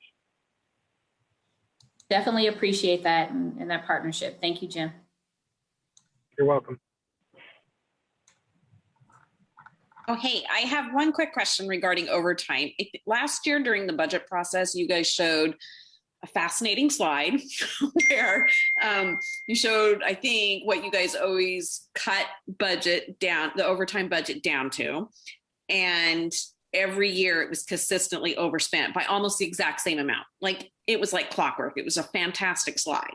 Definitely appreciate that and that partnership. Thank you, Jim. You're welcome. Oh, hey, I have one quick question regarding overtime. Last year during the budget process, you guys showed a fascinating slide where you showed, I think, what you guys always cut budget down, the overtime budget down to. And every year it was consistently overspent by almost the exact same amount. Like, it was like clockwork. It was a fantastic slide.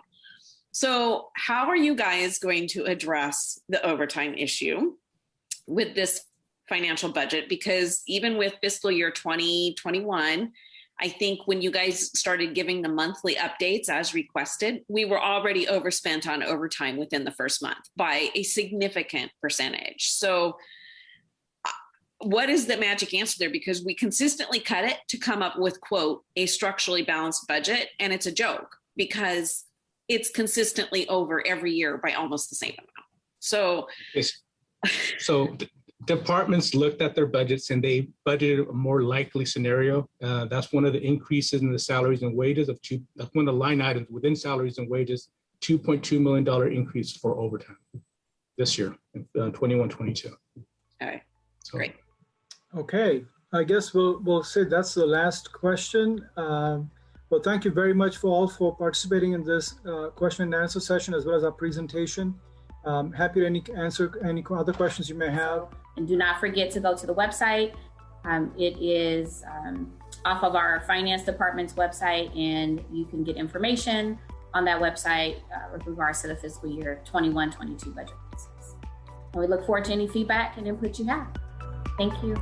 So how are you guys going to address the overtime issue with this financial budget? Because even with fiscal year 2021, I think when you guys started giving the monthly updates as requested, we were already overspent on overtime within the first month by a significant percentage. So what is the magic answer there? Because we consistently cut it to come up with, quote, a structurally balanced budget. And it's a joke because it's consistently over every year by almost the same amount. So departments looked at their budgets and they budgeted a more likely scenario. That's one of the increases in the salaries and wages that's one of the line items within salaries and wages, $2.2 million increase for overtime this year, 21-22. All right, great. Okay, I guess we'll say that's the last question. Well, thank you very much for participating in this question and answer session, as well as our presentation. Happy to answer any other questions you may have. And do not forget to go to the website. It is off of our finance department's website, and you can get information on that website with regards to the fiscal year 21-22 budget process. And we look forward to any feedback and input you have. Thank you.